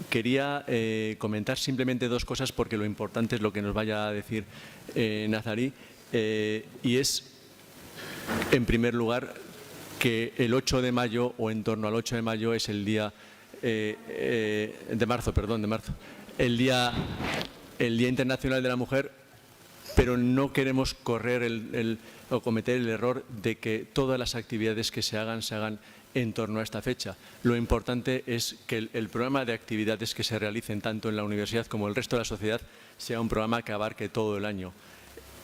Quería comentar simplemente dos cosas porque lo importante es lo que nos vaya a decir Nazarí, y es, en primer lugar, que el 8 de mayo o en torno al 8 de mayo es el día de marzo, el Día Internacional de la Mujer, pero no queremos correr o cometer el error de que todas las actividades que se hagan en torno a esta fecha. Lo importante es que el programa de actividades que se realicen tanto en la universidad como el resto de la sociedad sea un programa que abarque todo el año.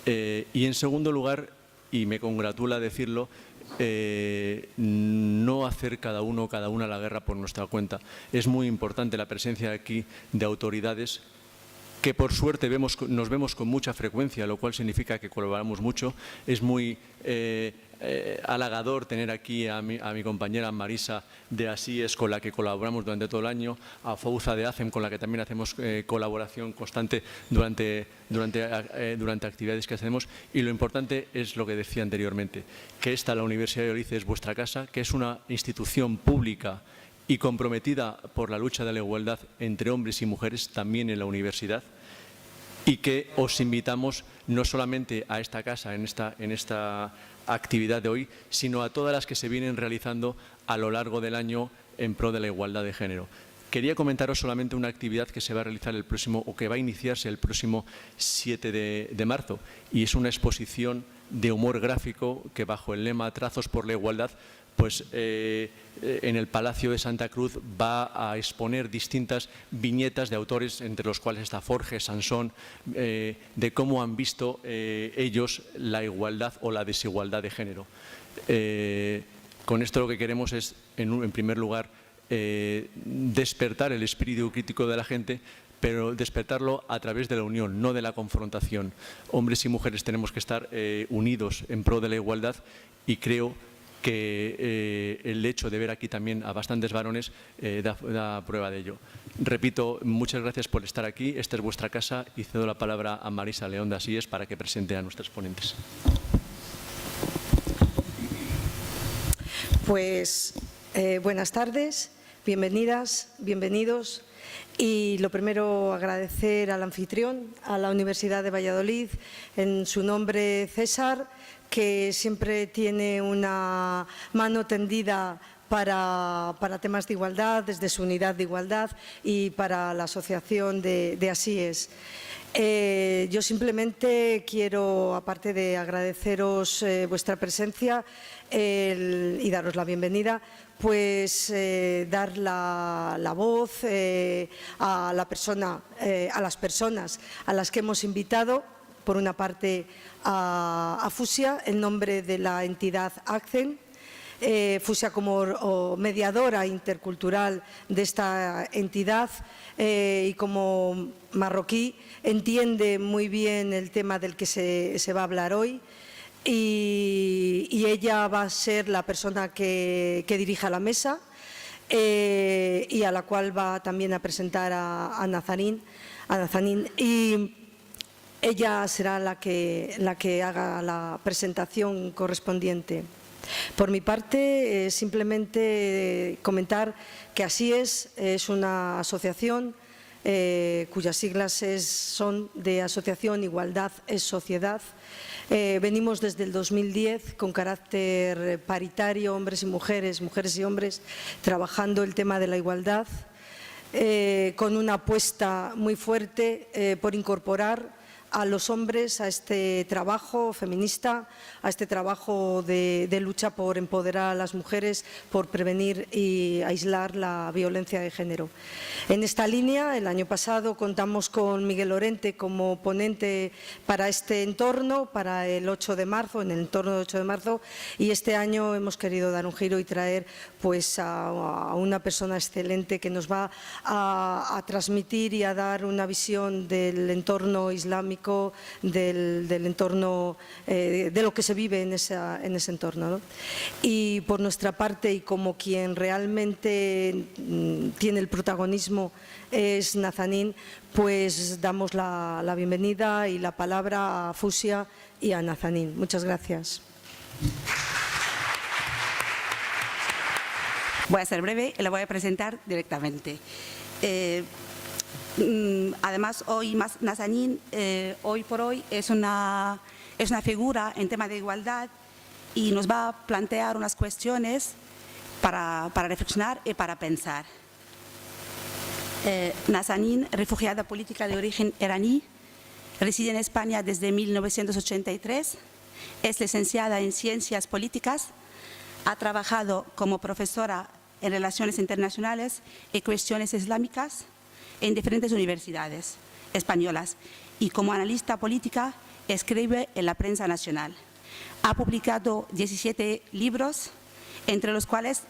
Y en segundo lugar, y me congratula decirlo, no hacer cada una la guerra por nuestra cuenta. Es muy importante la presencia aquí de autoridades que por suerte nos vemos con mucha frecuencia, lo cual significa que colaboramos mucho. Es muy halagador tener aquí a mi compañera Marisa de Asíes, con la que colaboramos durante todo el año, a Fouza de ACEM, con la que también hacemos colaboración constante durante actividades que hacemos. Y lo importante es lo que decía anteriormente, que la Universidad de Oviedo es vuestra casa, que es una institución pública y comprometida por la lucha de la igualdad entre hombres y mujeres también en la universidad, y que os invitamos no solamente a esta casa, en esta actividad de hoy, sino a todas las que se vienen realizando a lo largo del año en pro de la igualdad de género. Quería comentaros solamente una actividad que se va a realizar que va a iniciarse el próximo 7 de marzo, y es una exposición de humor gráfico que, bajo el lema Trazos por la Igualdad, pues en el Palacio de Santa Cruz va a exponer distintas viñetas de autores, entre los cuales está Forges, Sansón, de cómo han visto ellos la igualdad o la desigualdad de género. Con esto lo que queremos es, en primer lugar, despertar el espíritu crítico de la gente, pero despertarlo a través de la unión, no de la confrontación. Hombres y mujeres tenemos que estar unidos en pro de la igualdad, y creo que el hecho de ver aquí también a bastantes varones da prueba de ello. Repito, muchas gracias por estar aquí. Esta es vuestra casa, y cedo la palabra a Marisa León de Asíes para que presente a nuestros ponentes. Pues buenas tardes, bienvenidas, bienvenidos. Y lo primero, agradecer al anfitrión, a la Universidad de Valladolid, en su nombre César, que siempre tiene una mano tendida para temas de igualdad, desde su unidad de igualdad, y para la asociación de Asíes. Yo simplemente quiero, aparte de agradeceros vuestra presencia y daros la bienvenida, pues dar la voz a las personas a las que hemos invitado. Por una parte, a Fusia, en nombre de la entidad ACCEN. Fusia como mediadora intercultural de esta entidad, y como marroquí entiende muy bien el tema del que se va a hablar hoy, y ella va a ser la persona que dirija la mesa, y a la cual va también a presentar a Nazanín, y ella será la que haga la presentación correspondiente. Por mi parte, simplemente comentar que Asíes es una asociación cuyas siglas son de Asociación Igualdad es Sociedad. Venimos desde el 2010 con carácter paritario, hombres y mujeres, mujeres y hombres, trabajando el tema de la igualdad, con una apuesta muy fuerte por incorporar a los hombres a este trabajo feminista, a este trabajo de lucha por empoderar a las mujeres, por prevenir y aislar la violencia de género. En esta línea, el año pasado contamos con Miguel Lorente como ponente para este entorno, para el 8 de marzo, en el entorno del 8 de marzo, y este año hemos querido dar un giro y traer pues a una persona excelente que nos va a transmitir y a dar una visión del entorno islámico, del entorno, de lo que se vive en ese entorno, ¿no? Y por nuestra parte, y como quien realmente tiene el protagonismo es Nazanín, pues damos la bienvenida y la palabra a Fusia y a Nazanín. Muchas gracias. Voy a ser breve y la voy a presentar directamente. Además, hoy Nazanin, hoy por hoy, es una figura en tema de igualdad y nos va a plantear unas cuestiones para reflexionar y para pensar. Nazanin, refugiada política de origen iraní, reside en España desde 1983, es licenciada en Ciencias Políticas, ha trabajado como profesora en Relaciones Internacionales y Cuestiones Islámicas en diferentes universidades españolas y como analista política escribe en la prensa nacional. Ha publicado 17 libros, entre los cuales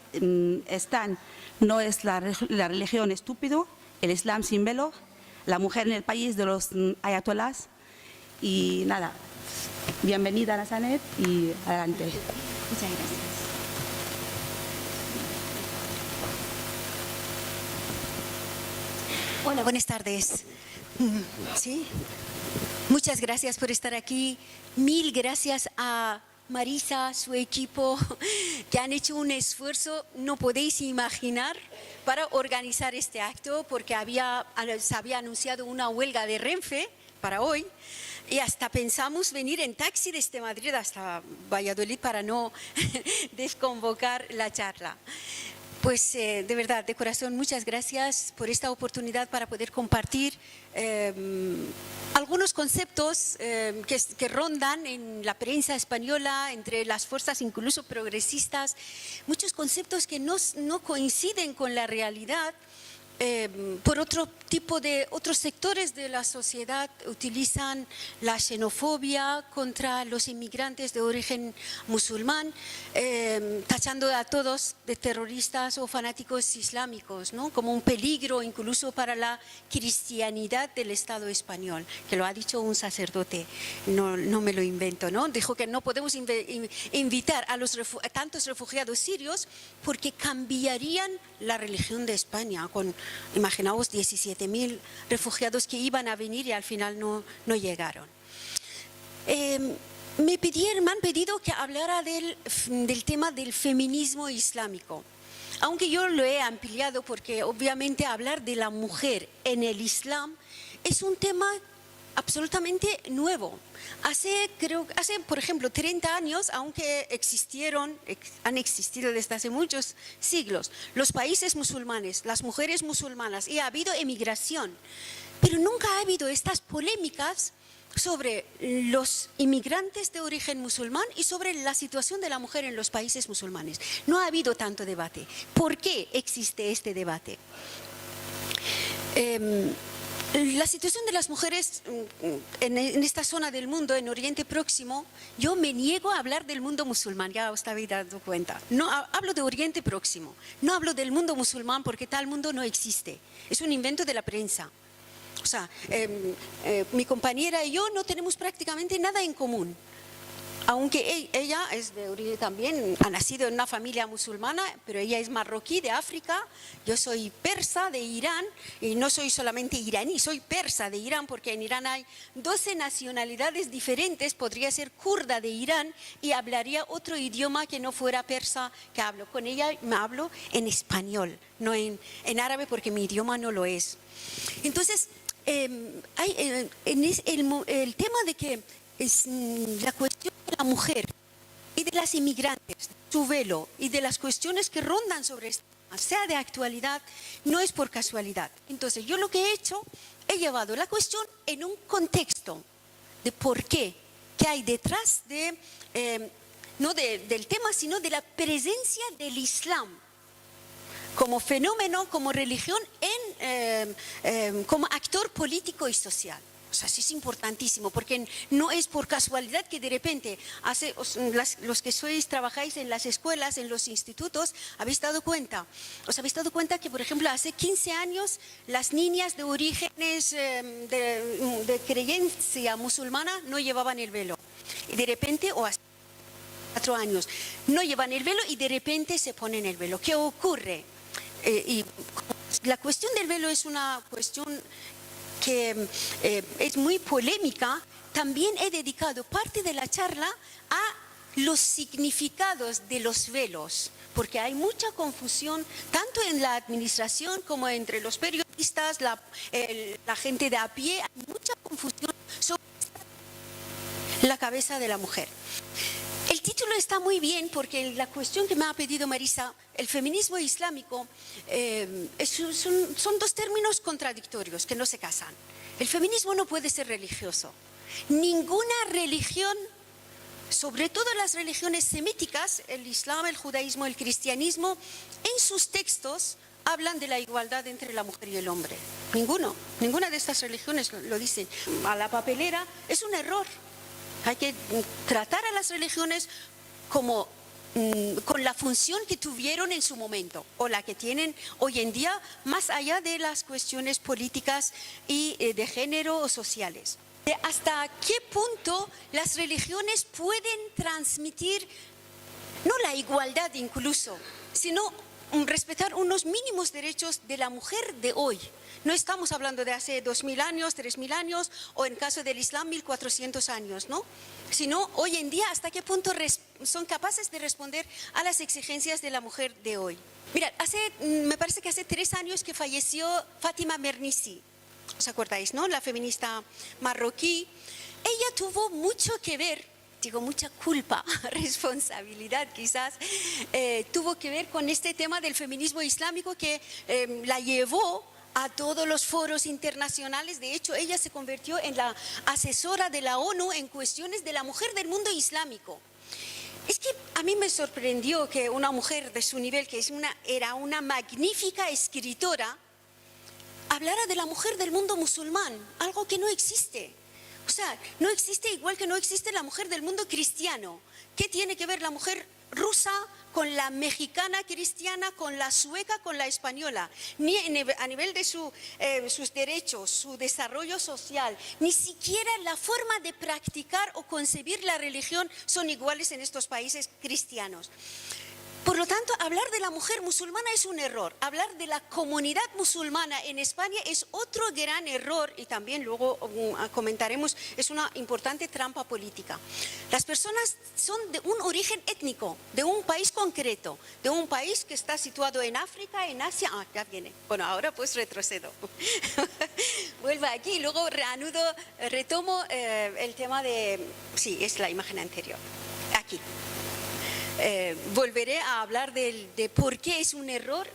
están No es la religión estúpido, El Islam sin velo, La mujer en el país de los ayatolás. Y nada, bienvenida Nazanet y adelante. Muchas gracias. Hola, buenas tardes. ¿Sí? Muchas gracias por estar aquí. Mil gracias a Marisa, su equipo, que han hecho un esfuerzo, no podéis imaginar, para organizar este acto, porque se había anunciado una huelga de Renfe para hoy y hasta pensamos venir en taxi desde Madrid hasta Valladolid para no desconvocar la charla. Pues de verdad, de corazón, muchas gracias por esta oportunidad para poder compartir algunos conceptos que rondan en la prensa española, entre las fuerzas incluso progresistas, muchos conceptos que no coinciden con la realidad. Por otros sectores de la sociedad utilizan la xenofobia contra los inmigrantes de origen musulmán, tachando a todos de terroristas o fanáticos islámicos, ¿no? Como un peligro incluso para la cristianidad del Estado español, que lo ha dicho un sacerdote, no me lo invento, ¿no? Dijo que no podemos invitar a tantos refugiados sirios porque cambiarían la religión de España con, imaginaos, 17.000 refugiados que iban a venir y al final no llegaron. Me han pedido que hablara del tema del feminismo islámico, aunque yo lo he ampliado porque obviamente hablar de la mujer en el Islam es un tema absolutamente nuevo. Hace, por ejemplo, 30 años, aunque han existido desde hace muchos siglos, los países musulmanes, las mujeres musulmanas, y ha habido emigración, pero nunca ha habido estas polémicas sobre los inmigrantes de origen musulmán y sobre la situación de la mujer en los países musulmanes. No ha habido tanto debate. ¿Por qué existe este debate? La situación de las mujeres en esta zona del mundo, en Oriente Próximo, yo me niego a hablar del mundo musulmán, ya os habéis dado cuenta. No hablo de Oriente Próximo, no hablo del mundo musulmán porque tal mundo no existe. Es un invento de la prensa. O sea, mi compañera y yo no tenemos prácticamente nada en común. Aunque ella es de origen también, ha nacido en una familia musulmana, pero ella es marroquí de África, yo soy persa de Irán, y no soy solamente iraní, soy persa de Irán, porque en Irán hay 12 nacionalidades diferentes, podría ser kurda de Irán y hablaría otro idioma que no fuera persa que hablo. Con ella me hablo en español, no en árabe porque mi idioma no lo es. Entonces, el tema de que es la cuestión de la mujer y de las inmigrantes, su velo y de las cuestiones que rondan sobre esto, sea de actualidad, no es por casualidad. Entonces, yo lo que he hecho, he llevado la cuestión en un contexto de por qué, qué hay detrás no del tema, sino de la presencia del Islam como fenómeno, como religión, como actor político y social. O sea, sí es importantísimo, porque no es por casualidad que de repente, los que trabajáis en las escuelas, en los institutos, os habéis dado cuenta que, por ejemplo, hace 15 años las niñas de orígenes de creencia musulmana no llevaban el velo. Y de repente, o hace 4 años, no llevan el velo y de repente se ponen el velo. ¿Qué ocurre? Y la cuestión del velo es una cuestión que es muy polémica. También he dedicado parte de la charla a los significados de los velos, porque hay mucha confusión, tanto en la administración como entre los periodistas, la gente de a pie, hay mucha confusión sobre la cabeza de la mujer. El título está muy bien porque la cuestión que me ha pedido Marisa, el feminismo islámico, son dos términos contradictorios que no se casan. El feminismo no puede ser religioso. Ninguna religión, sobre todo las religiones semíticas, el islam, el judaísmo, el cristianismo, en sus textos hablan de la igualdad entre la mujer y el hombre. Ninguna de estas religiones lo dicen. A la papelera es un error. Hay que tratar a las religiones como con la función que tuvieron en su momento o la que tienen hoy en día, más allá de las cuestiones políticas y de género o sociales. ¿Hasta qué punto las religiones pueden transmitir, no la igualdad incluso, sino respetar unos mínimos derechos de la mujer de hoy? No estamos hablando de hace 2000 años, 3000 años o en caso del Islam 1400 años, ¿no? Sino hoy en día hasta qué punto son capaces de responder a las exigencias de la mujer de hoy. Mira, me parece que hace 3 años que falleció Fátima Mernissi, ¿os acordáis, no? La feminista marroquí. Ella tuvo mucho que ver, digo mucha culpa, responsabilidad quizás, tuvo que ver con este tema del feminismo islámico que la llevó a todos los foros internacionales. De hecho, ella se convirtió en la asesora de la ONU en cuestiones de la mujer del mundo islámico. Es que a mí me sorprendió que una mujer de su nivel, que era una magnífica escritora, hablara de la mujer del mundo musulmán, algo que no existe. O sea, no existe, igual que no existe la mujer del mundo cristiano. ¿Qué tiene que ver la mujer rusa con la mexicana cristiana, con la sueca, con la española? Ni a nivel de sus derechos, su desarrollo social, ni siquiera la forma de practicar o concebir la religión son iguales en estos países cristianos. Por lo tanto, hablar de la mujer musulmana es un error. Hablar de la comunidad musulmana en España es otro gran error y también luego comentaremos, es una importante trampa política. Las personas son de un origen étnico, de un país concreto, de un país que está situado en África, en Asia. Ah, ya viene. Bueno, ahora pues retrocedo. Vuelvo aquí y luego retomo el tema de... Sí, es la imagen anterior. Aquí. Volveré a hablar de por qué es un error.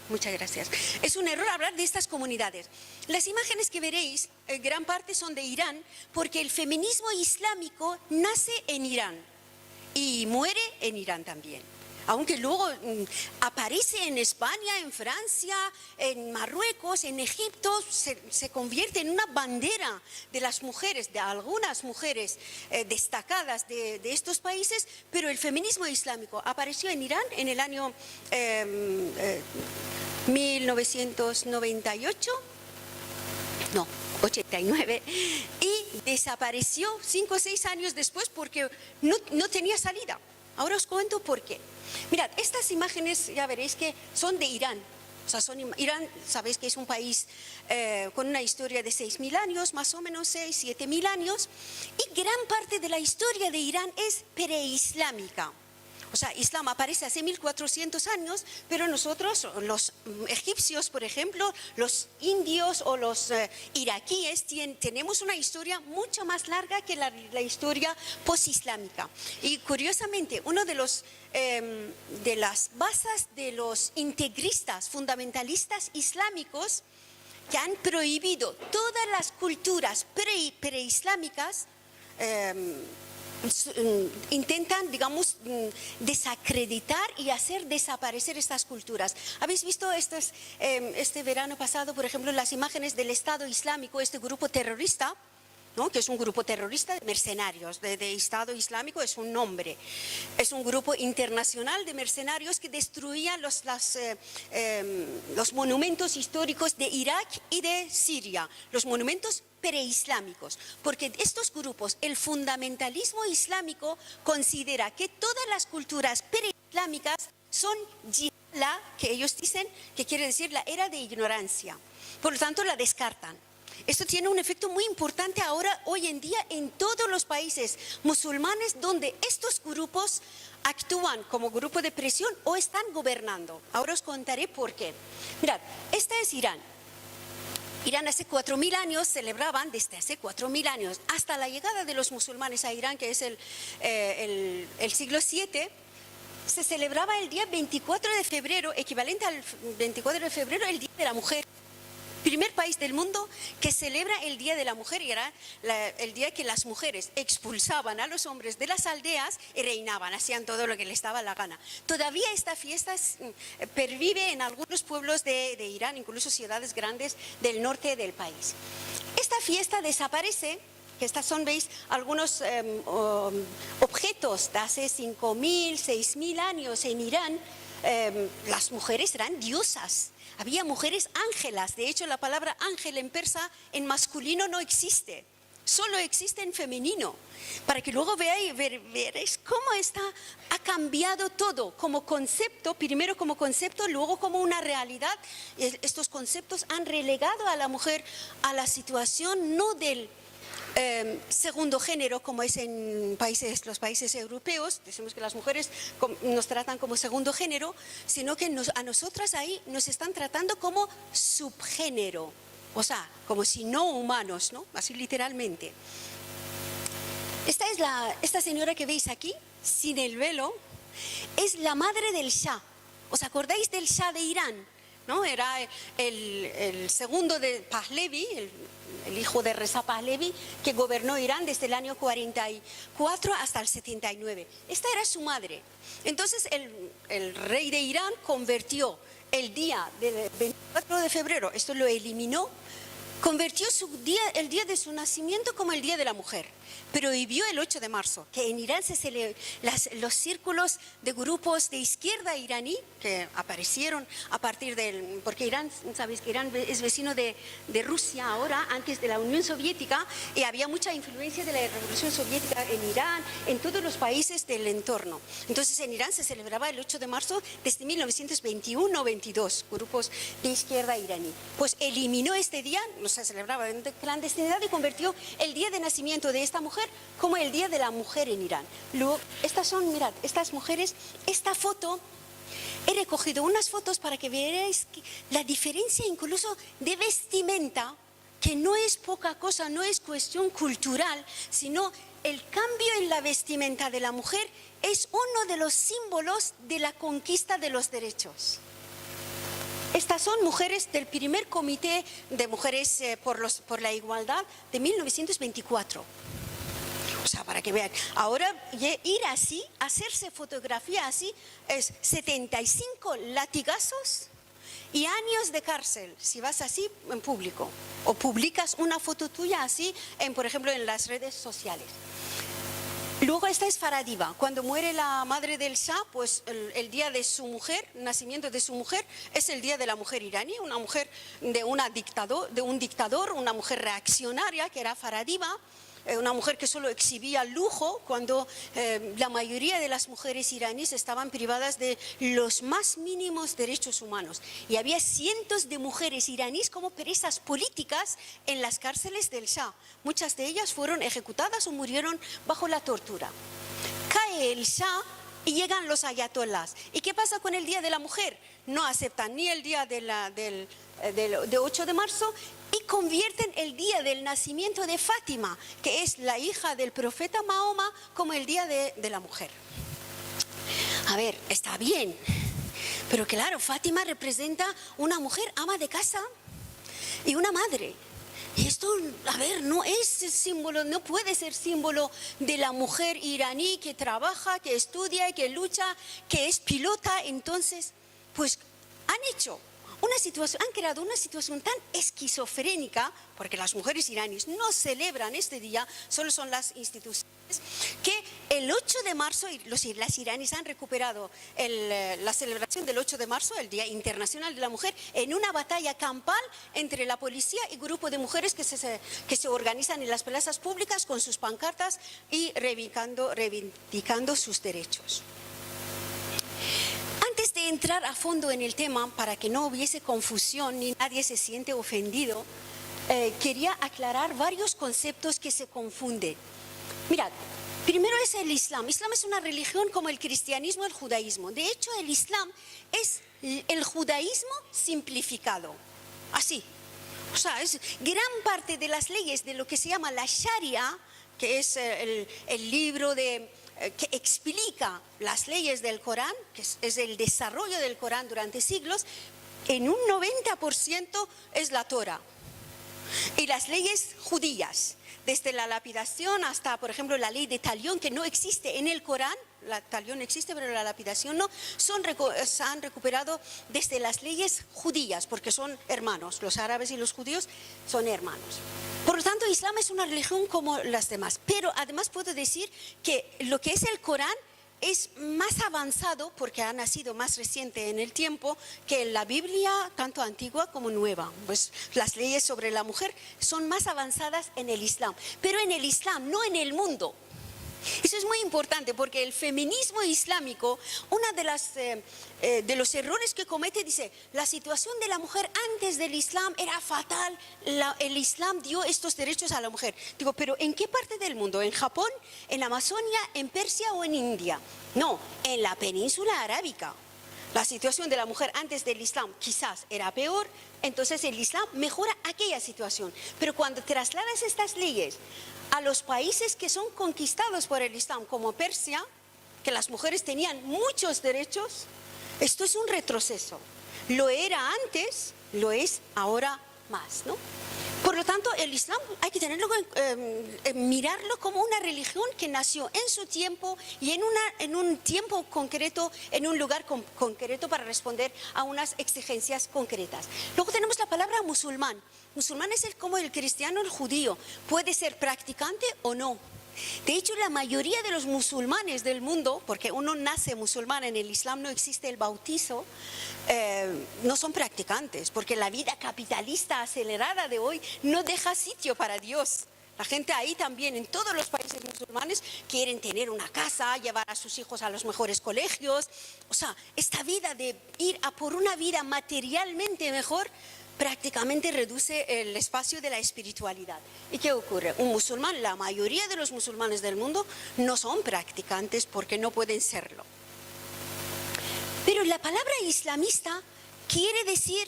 Muchas gracias. Es un error hablar de estas comunidades. Las imágenes que veréis, gran parte son de Irán, porque el feminismo islámico nace en Irán y muere en Irán también. Aunque luego aparece en España, en Francia, en Marruecos, en Egipto, se convierte en una bandera de las mujeres, de algunas mujeres destacadas de estos países, pero el feminismo islámico apareció en Irán en el año 1998, no, 89, y desapareció 5 o 6 años después porque no tenía salida. Ahora os cuento por qué. Mirad, estas imágenes ya veréis que son de Irán. O sea, Irán, sabéis que es un país con una historia de 6.000 años, más o menos 7.000 años, y gran parte de la historia de Irán es preislámica. O sea, Islam aparece hace 1400 años, pero nosotros, los egipcios, por ejemplo, los indios o los iraquíes, tenemos una historia mucho más larga que la historia posislámica. Y curiosamente, uno de las bases de los integristas, fundamentalistas islámicos, que han prohibido todas las culturas preislámicas, intentan, digamos, desacreditar y hacer desaparecer estas culturas. ¿Habéis visto este verano pasado, por ejemplo, las imágenes del Estado Islámico, este grupo terrorista, ¿no? Que es un grupo terrorista de mercenarios, de Estado Islámico es un nombre, es un grupo internacional de mercenarios que destruían los monumentos históricos de Irak y de Siria, los monumentos preislámicos, porque estos grupos, el fundamentalismo islámico considera que todas las culturas preislámicas son la que ellos dicen que quiere decir la era de ignorancia, por lo tanto la descartan. Esto tiene un efecto muy importante ahora, hoy en día, en todos los países musulmanes donde estos grupos actúan como grupo de presión o están gobernando. Ahora os contaré por qué. Mirad, esta es Irán. Irán hace 4.000 años celebraban, desde hace 4.000 años, hasta la llegada de los musulmanes a Irán, que es el siglo VII, se celebraba el día 24 de febrero, equivalente al 24 de febrero, el Día de la Mujer. Primer país del mundo que celebra el Día de la Mujer, y era el día que las mujeres expulsaban a los hombres de las aldeas y reinaban, hacían todo lo que les daba la gana. Todavía esta fiesta pervive en algunos pueblos de Irán, incluso ciudades grandes del norte del país. Esta fiesta desaparece, que estas son, veis, algunos objetos de hace 5.000, 6.000 años en Irán. Las mujeres eran diosas. Había mujeres ángelas. De hecho, la palabra ángel en persa en masculino no existe, solo existe en femenino. Para que luego veréis cómo ha cambiado todo como concepto, primero como concepto, luego como una realidad. Estos conceptos han relegado a la mujer a la situación no del segundo género, como es en los países europeos. Decimos que las mujeres nos tratan como segundo género, sino que a nosotras ahí nos están tratando como subgénero, o sea, como si no humanos, ¿no? Así literalmente. Esta señora que veis aquí, sin el velo, es la madre del Shah. ¿Os acordáis del Shah de Irán? ¿No? Era el segundo de Pahlavi, el hijo de Reza Pahlavi, que gobernó Irán desde el año 44 hasta el 79. Esta era su madre. Entonces el rey de Irán convirtió el día del 24 de febrero, esto lo eliminó, convirtió el día de su nacimiento como el Día de la Mujer. Pero vivió el 8 de marzo, que en Irán los círculos de grupos de izquierda iraní que aparecieron a partir porque Irán, sabéis que Irán es vecino de Rusia ahora, antes de la Unión Soviética, y había mucha influencia de la Revolución Soviética en Irán, en todos los países del entorno. Entonces en Irán se celebraba el 8 de marzo desde 1921-22, grupos de izquierda iraní. Pues eliminó este día, no se celebraba en clandestinidad, y convirtió el día de nacimiento de esta mujer como el Día de la Mujer en Irán. Luego, mirad, estas mujeres, esta foto, he recogido unas fotos para que veáis la diferencia incluso de vestimenta, que no es poca cosa, no es cuestión cultural, sino el cambio en la vestimenta de la mujer es uno de los símbolos de la conquista de los derechos. Estas son mujeres del primer comité de mujeres por la igualdad de 1924. O sea, para que vean, ahora ir así, hacerse fotografía así, es 75 latigazos y años de cárcel si vas así en público o publicas una foto tuya así, por ejemplo, en las redes sociales. Luego esta es Faradiva. Cuando muere la madre del Shah, pues el día de su mujer, nacimiento de su mujer, es el día de la mujer iraní, una mujer de un dictador, una mujer reaccionaria que era Faradiva. Una mujer que solo exhibía lujo cuando la mayoría de las mujeres iraníes estaban privadas de los más mínimos derechos humanos. Y había cientos de mujeres iraníes como presas políticas en las cárceles del Shah. Muchas de ellas fueron ejecutadas o murieron bajo la tortura. Cae el Shah y llegan los ayatolás. ¿Y qué pasa con el Día de la Mujer? No aceptan ni el día de 8 de marzo y convierten el día del nacimiento de Fátima, que es la hija del profeta Mahoma, como el Día de la Mujer. A ver, está bien, pero claro, Fátima representa una mujer ama de casa y una madre. Y esto, a ver, no es símbolo, no puede ser símbolo de la mujer iraní que trabaja, que estudia, que lucha, que es pilota. Entonces, pues han creado una situación tan esquizofrénica, porque las mujeres iraníes no celebran este día, solo son las instituciones, que el 8 de marzo, las iraníes han recuperado la celebración del 8 de marzo, el Día Internacional de la Mujer, en una batalla campal entre la policía y grupo de mujeres que se organizan en las plazas públicas con sus pancartas y reivindicando sus derechos. Antes de entrar a fondo en el tema, para que no hubiese confusión ni nadie se siente ofendido, quería aclarar varios conceptos que se confunden. Mirad, primero es el Islam. Islam es una religión como el cristianismo, el judaísmo. De hecho, el Islam es el judaísmo simplificado. Así. O sea, es gran parte de las leyes de lo que se llama la Sharia, que es el libro que explica las leyes del Corán, que es el desarrollo del Corán durante siglos, en un 90% es la Torah. Y las leyes judías, desde la lapidación hasta, por ejemplo, la ley de talión, que no existe en el Corán, la talión existe pero la lapidación no, se han recuperado desde las leyes judías, porque son hermanos, los árabes y los judíos son hermanos. Por lo tanto, Islam es una religión como las demás, pero además puedo decir que lo que es el Corán es más avanzado porque ha nacido más reciente en el tiempo que la Biblia, tanto antigua como nueva. Pues las leyes sobre la mujer son más avanzadas en el Islam, pero en el Islam, no en el mundo. Eso es muy importante porque el feminismo islámico, uno de los errores que comete, dice, la situación de la mujer antes del Islam era fatal, el Islam dio estos derechos a la mujer. Digo, pero ¿en qué parte del mundo? ¿En Japón, en Amazonia, en Persia o en India? No, en la península arábica. La situación de la mujer antes del Islam quizás era peor, entonces el Islam mejora aquella situación. Pero cuando trasladas estas leyes a los países que son conquistados por el Islam, como Persia, que las mujeres tenían muchos derechos, esto es un retroceso. Lo era antes, lo es ahora más, ¿no? Por lo tanto, el Islam hay que mirarlo como una religión que nació en su tiempo y en un tiempo concreto, en un lugar concreto para responder a unas exigencias concretas. Luego tenemos la palabra musulmán. Musulmán es como el cristiano, el judío. Puede ser practicante o no. De hecho, la mayoría de los musulmanes del mundo, porque uno nace musulmán, en el Islam no existe el bautizo, no son practicantes, porque la vida capitalista acelerada de hoy no deja sitio para Dios. La gente ahí también, en todos los países musulmanes, quieren tener una casa, llevar a sus hijos a los mejores colegios. O sea, esta vida de ir a por una vida materialmente mejor, prácticamente reduce el espacio de la espiritualidad. ¿Y qué ocurre? Un musulmán, la mayoría de los musulmanes del mundo no son practicantes porque no pueden serlo. Pero la palabra islamista quiere decir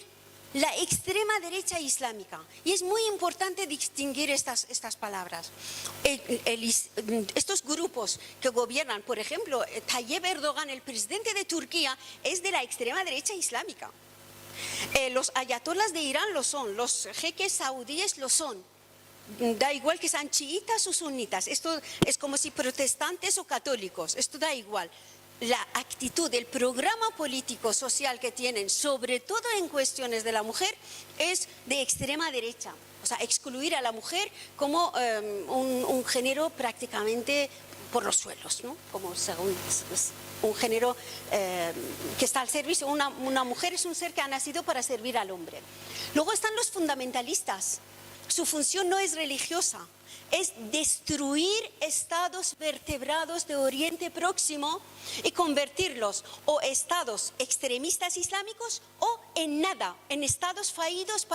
la extrema derecha islámica. Y es muy importante distinguir estas palabras. Estos grupos que gobiernan, por ejemplo, Tayyip Erdogan, el presidente de Turquía, es de la extrema derecha islámica. Los ayatolás de Irán lo son, los jeques saudíes lo son. Da igual que sean chiitas o sunitas, esto es como si protestantes o católicos, esto da igual. La actitud, el programa político social que tienen, sobre todo en cuestiones de la mujer, es de extrema derecha. O sea, excluir a la mujer como un género prácticamente por los suelos, ¿no? Como según un género que está al servicio. Una mujer es un ser que ha nacido para servir al hombre. Luego están los fundamentalistas. Su función no es religiosa, es destruir estados vertebrados de Oriente Próximo y convertirlos o estados extremistas islámicos o en nada, en estados fallidos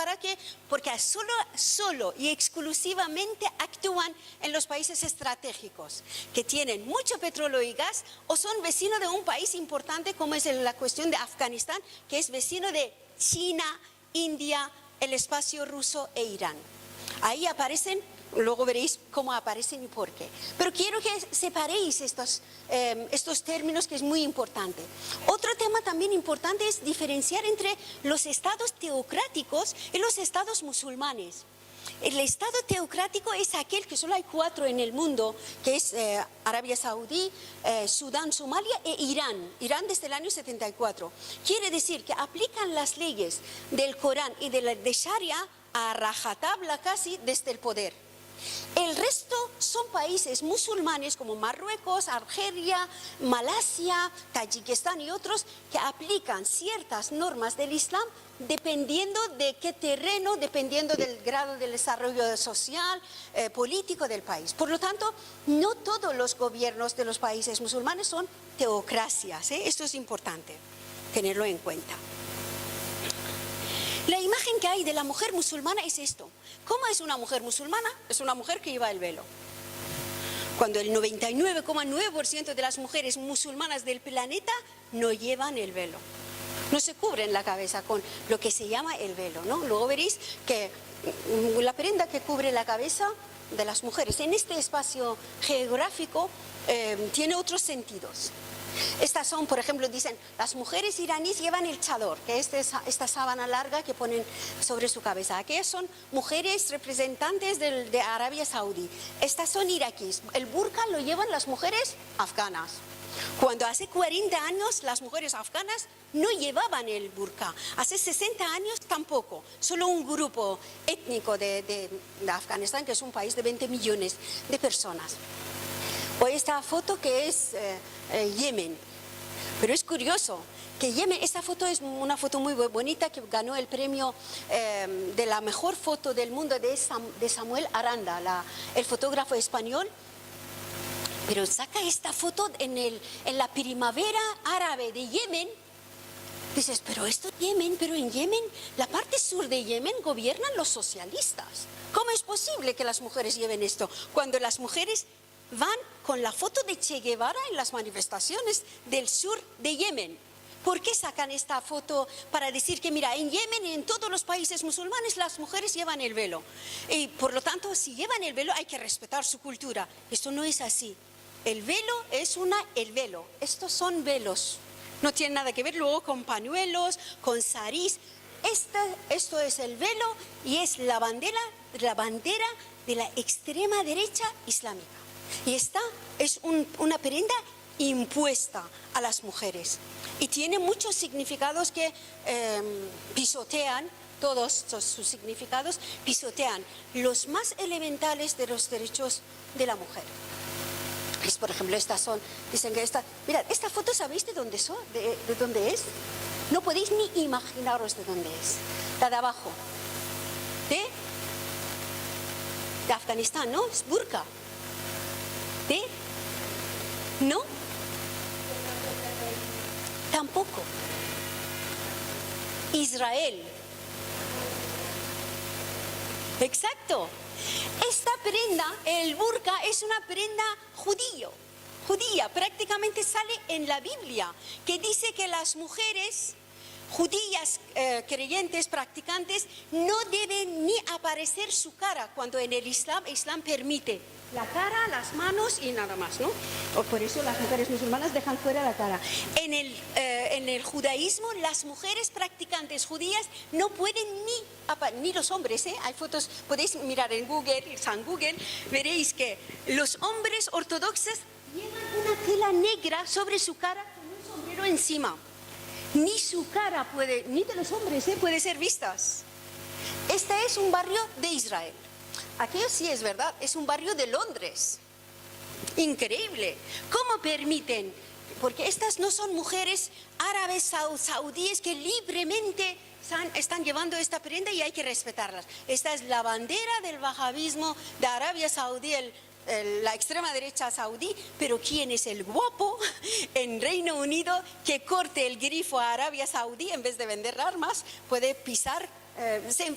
porque solo y exclusivamente actúan en los países estratégicos que tienen mucho petróleo y gas o son vecinos de un país importante como es la cuestión de Afganistán, que es vecino de China, India, el espacio ruso e Irán. Ahí aparecen, luego veréis cómo aparecen y por qué. Pero quiero que separéis estos términos, que es muy importante. Otro tema también importante es diferenciar entre los estados teocráticos y los estados musulmanes. El estado teocrático es aquel que solo hay 4 en el mundo, que es Arabia Saudí, Sudán, Somalia e Irán. Irán desde el año 74. Quiere decir que aplican las leyes del Corán y de Sharia a rajatabla casi desde el poder. El resto son países musulmanes como Marruecos, Argelia, Malasia, Tayikistán y otros que aplican ciertas normas del Islam dependiendo de qué terreno, dependiendo del grado de desarrollo social, político del país. Por lo tanto, no todos los gobiernos de los países musulmanes son teocracias, ¿eh? Esto es importante tenerlo en cuenta. La imagen que hay de la mujer musulmana es esto. ¿Cómo es una mujer musulmana? Es una mujer que lleva el velo. Cuando el 99,9% de las mujeres musulmanas del planeta no llevan el velo. No se cubren la cabeza con lo que se llama el velo, ¿no? Luego veréis que la prenda que cubre la cabeza de las mujeres en este espacio geográfico tiene otros sentidos. Estas son, por ejemplo, dicen, las mujeres iraníes llevan el chador, que es esta sábana larga que ponen sobre su cabeza. Aquellas son mujeres representantes de Arabia Saudí. Estas son iraquíes. El burka lo llevan las mujeres afganas. Cuando hace 40 años las mujeres afganas no llevaban el burka. Hace 60 años tampoco. Solo un grupo étnico de Afganistán, que es un país de 20 millones de personas. O esta foto que es Yemen. Pero es curioso que Yemen, esta foto es una foto muy bonita que ganó el premio de la mejor foto del mundo de Samuel Aranda, el fotógrafo español. Pero saca esta foto en la primavera árabe de Yemen. Dices, pero esto es Yemen, pero en Yemen, la parte sur de Yemen gobiernan los socialistas. ¿Cómo es posible que las mujeres lleven esto? Cuando las mujeres van con la foto de Che Guevara en las manifestaciones del sur de Yemen. ¿Por qué sacan esta foto para decir que, mira, en Yemen y en todos los países musulmanes las mujeres llevan el velo? Y por lo tanto, si llevan el velo hay que respetar su cultura. Esto no es así. El velo es el velo. Estos son velos. No tiene nada que ver luego con pañuelos, con sarís. Esto es el velo y es la bandera de la extrema derecha islámica. Y esta es una prenda impuesta a las mujeres. Y tiene muchos significados que pisotean, todos sus significados pisotean los más elementales de los derechos de la mujer. Es, por ejemplo, dicen que mirad, esta foto, ¿sabéis de dónde de dónde es? No podéis ni imaginaros de dónde es. La de abajo. De Afganistán, ¿no? Es burka. ¿No? Tampoco. Israel. Exacto. Esta prenda, el burka, es una prenda judía, prácticamente sale en la Biblia, que dice que las mujeres judías creyentes, practicantes, no deben ni aparecer su cara, cuando en el Islam permite la cara, las manos y nada más, ¿no? Por eso las mujeres musulmanas dejan fuera la cara. En el judaísmo, las mujeres practicantes judías no pueden ni los hombres, ¿eh? Hay fotos, podéis mirar en Google, San Google, veréis que los hombres ortodoxos llevan una tela negra sobre su cara con un sombrero encima. Ni su cara ni de los hombres puede ser vistas. Este es un barrio de Israel. Aquello sí es verdad, es un barrio de Londres. Increíble. ¿Cómo permiten? Porque estas no son mujeres árabes saudíes que libremente están llevando esta prenda y hay que respetarlas. Esta es la bandera del wahabismo de Arabia Saudí, la extrema derecha saudí, pero ¿quién es el guapo en Reino Unido que corte el grifo a Arabia Saudí en vez de vender armas? Puede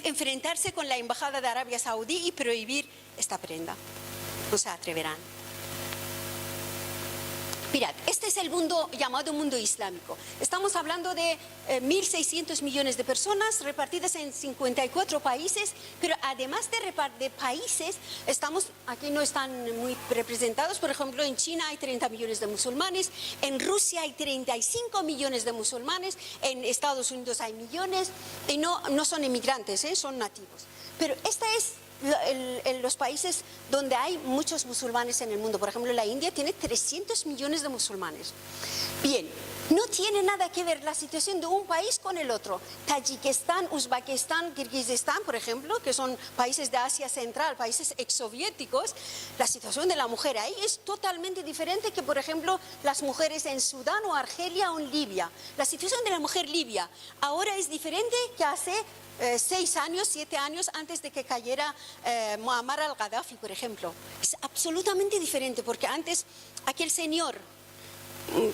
enfrentarse con la embajada de Arabia Saudí y prohibir esta prenda. No se atreverán. Mirad, este es el mundo llamado mundo islámico. Estamos hablando de 1.600 millones de personas repartidas en 54 países, pero además de países, aquí no están muy representados. Por ejemplo, en China hay 30 millones de musulmanes, en Rusia hay 35 millones de musulmanes, en Estados Unidos hay millones, y no son inmigrantes, son nativos. Pero esta es en los países donde hay muchos musulmanes en el mundo. Por ejemplo, la India tiene 300 millones de musulmanes. Bien, no tiene nada que ver la situación de un país con el otro. Tayikistán, Uzbekistán, Kirguistán, por ejemplo, que son países de Asia Central, países exsoviéticos, la situación de la mujer ahí es totalmente diferente que, por ejemplo, las mujeres en Sudán o Argelia o en Libia. La situación de la mujer libia ahora es diferente que hace 6 años, 7 años antes de que cayera Muammar al-Gaddafi, por ejemplo. Es absolutamente diferente, porque antes aquel señor,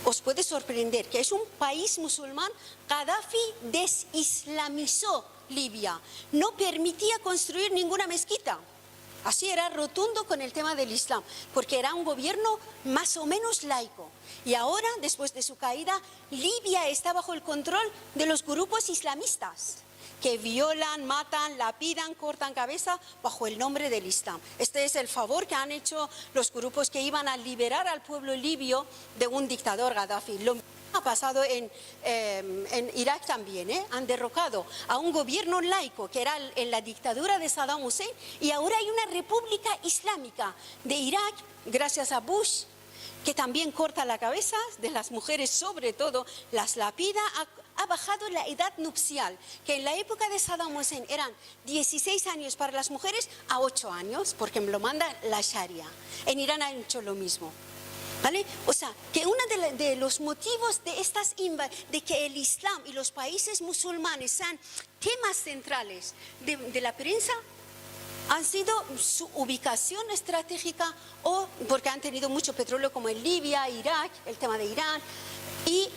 os puede sorprender, que es un país musulmán, Gaddafi desislamizó Libia, no permitía construir ninguna mezquita. Así era rotundo con el tema del Islam, porque era un gobierno más o menos laico. Y ahora, después de su caída, Libia está bajo el control de los grupos islamistas, que violan, matan, lapidan, cortan cabeza bajo el nombre del Islam. Este es el favor que han hecho los grupos que iban a liberar al pueblo libio de un dictador, Gaddafi. Lo ha pasado en Irak también, han derrocado a un gobierno laico que era en la dictadura de Saddam Hussein, y ahora hay una república islámica de Irak, gracias a Bush, que también corta la cabeza de las mujeres, sobre todo las lapida. Ha bajado la edad nupcial, que en la época de Saddam Hussein eran 16 años para las mujeres a 8 años, porque me lo manda la Sharia. En Irán han hecho lo mismo. ¿Vale? O sea, que uno de los motivos de que el Islam y los países musulmanes sean temas centrales de la prensa han sido su ubicación estratégica, o porque han tenido mucho petróleo, como en Libia, Irak, el tema de Irán. Y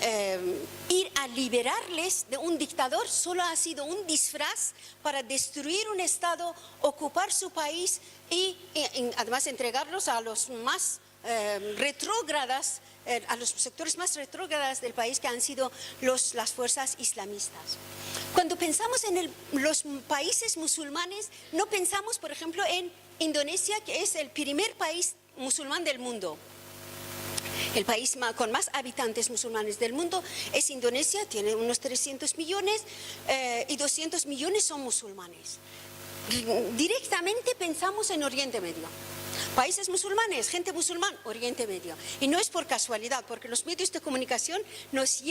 ir a liberarles de un dictador solo ha sido un disfraz para destruir un Estado, ocupar su país y además entregarlos a los más retrógradas, a los sectores más retrógradas del país, que han sido las fuerzas islamistas. Cuando pensamos en los países musulmanes, no pensamos, por ejemplo, en Indonesia, que es el primer país musulmán del mundo. El país con más habitantes musulmanes del mundo es Indonesia, tiene unos 300 millones y 200 millones son musulmanes. Directamente pensamos en Oriente Medio. Países musulmanes, gente musulmán, Oriente Medio. Y no es por casualidad, porque los medios de comunicación nos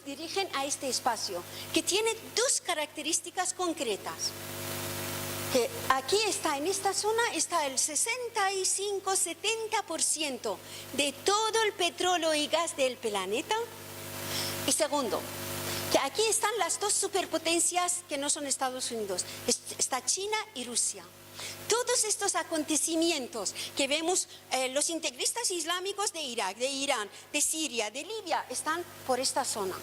dirigen a este espacio, que tiene dos características concretas. Que aquí está, en esta zona, está el 65-70% de todo el petróleo y gas del planeta. Y segundo, que aquí están las dos superpotencias que no son Estados Unidos, está China y Rusia. Todos estos acontecimientos que vemos, los integristas islámicos de Irak, de Irán, de Siria, de Libia, están por esta zona.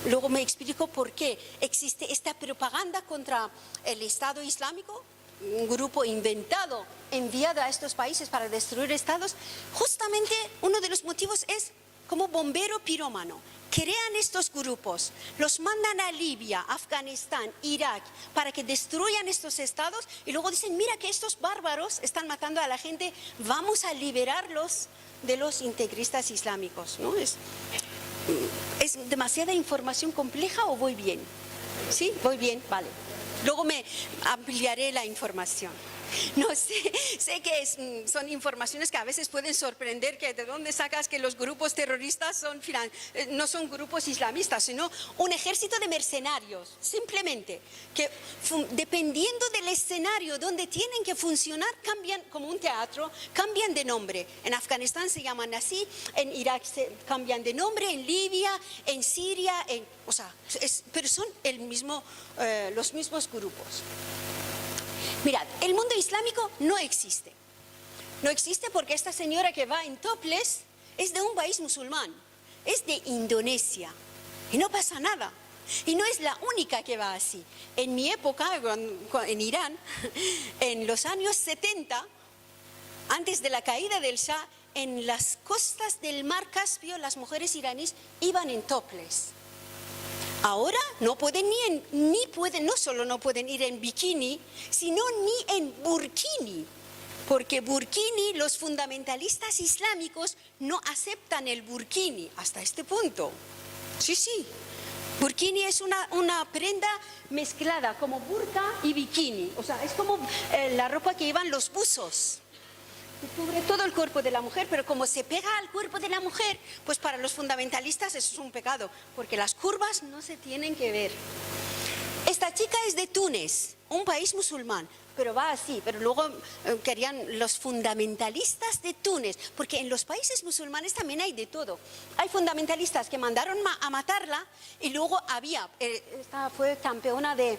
Luego me explico por qué existe esta propaganda contra el Estado Islámico, un grupo inventado, enviado a estos países para destruir estados. Justamente uno de los motivos es como bombero pirómano. Crean estos grupos, los mandan a Libia, Afganistán, Irak, para que destruyan estos estados, y luego dicen, mira que estos bárbaros están matando a la gente, vamos a liberarlos de los integristas islámicos, ¿no? ¿Es demasiada información compleja o voy bien? ¿Sí? Voy bien, vale. Luego me ampliaré la información. No sé que son informaciones que a veces pueden sorprender, que de dónde sacas que los grupos terroristas no son grupos islamistas, sino un ejército de mercenarios, simplemente, que dependiendo del escenario donde tienen que funcionar, cambian, como un teatro, cambian de nombre. En Afganistán se llaman así, en Irak se cambian de nombre, en Libia, en Siria, pero son los mismos grupos. Mirad, el mundo islámico no existe. No existe porque esta señora que va en topless es de un país musulmán, es de Indonesia. Y no pasa nada. Y no es la única que va así. En mi época, en Irán, en los años 70, antes de la caída del Shah, en las costas del mar Caspio, las mujeres iraníes iban en topless. Ahora no pueden no solo no pueden ir en bikini, sino ni en burkini, porque burkini, los fundamentalistas islámicos no aceptan el burkini hasta este punto. Sí. Burkini es una prenda mezclada, como burka y bikini, o sea, es como la ropa que llevan los buzos. Cubre todo el cuerpo de la mujer, pero como se pega al cuerpo de la mujer, pues para los fundamentalistas eso es un pecado, porque las curvas no se tienen que ver. Esta chica es de Túnez, un país musulmán, pero va así. Pero luego querían los fundamentalistas de Túnez, porque en los países musulmanes también hay de todo. Hay fundamentalistas que mandaron a matarla, y luego esta fue campeona de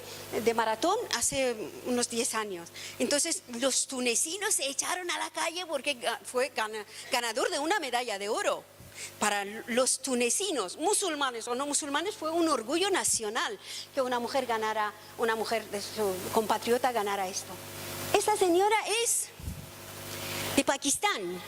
maratón hace unos 10 años. Entonces los tunecinos se echaron a la calle porque fue ganador de una medalla de oro. Para los tunecinos, musulmanes o no musulmanes, fue un orgullo nacional que una mujer de su compatriota ganara esto. Esta señora es de Pakistán,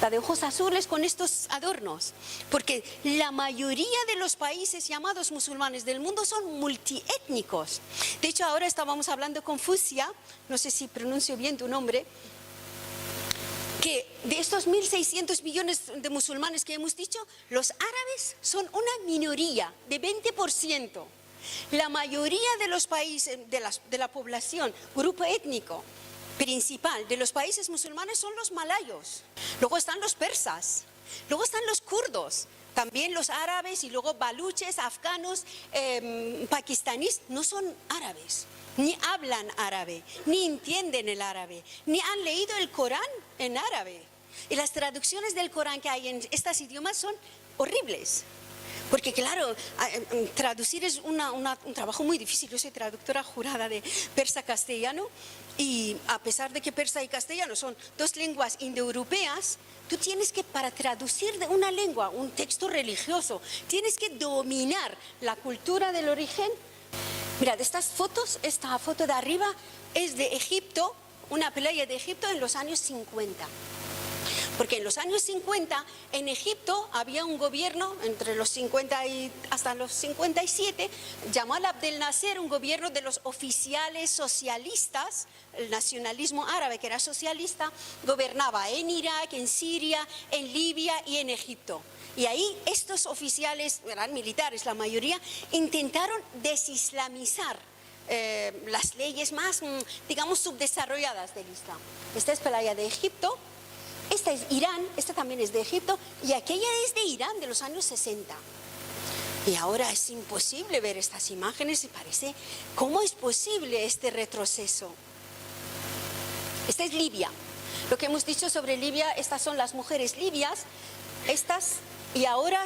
la de ojos azules con estos adornos, porque la mayoría de los países llamados musulmanes del mundo son multiétnicos. De hecho, ahora estábamos hablando con Fusia, no sé si pronuncio bien tu nombre, que de estos 1.600 millones de musulmanes que hemos dicho, los árabes son una minoría de 20%. La mayoría de los países, de la población, grupo étnico principal de los países musulmanes son los malayos. Luego están los persas, luego están los kurdos, también los árabes y luego baluches, afganos, pakistaníes, no son árabes. Ni hablan árabe, ni entienden el árabe, ni han leído el Corán en árabe. Y las traducciones del Corán que hay en estos idiomas son horribles. Porque claro, traducir es un trabajo muy difícil. Yo soy traductora jurada de persa-castellano y a pesar de que persa y castellano son dos lenguas indoeuropeas, tú tienes que, para traducir de una lengua, un texto religioso, tienes que dominar la cultura del origen. Mirad, estas fotos, esta foto de arriba es de Egipto, una playa de Egipto en los años 50. Porque en los años 50 en Egipto había un gobierno, entre los 50 y hasta los 57, Gamal Abdel Nasser, un gobierno de los oficiales socialistas, el nacionalismo árabe que era socialista, gobernaba en Irak, en Siria, en Libia y en Egipto. Y ahí estos oficiales, eran militares la mayoría, intentaron desislamizar las leyes más, digamos, subdesarrolladas del Islam. Esta es playa de Egipto. Esta es Irán, esta también es de Egipto y aquella es de Irán de los años 60. Y ahora es imposible ver estas imágenes y parece, ¿cómo es posible este retroceso? Esta es Libia. Lo que hemos dicho sobre Libia, estas son las mujeres libias, estas... Y ahora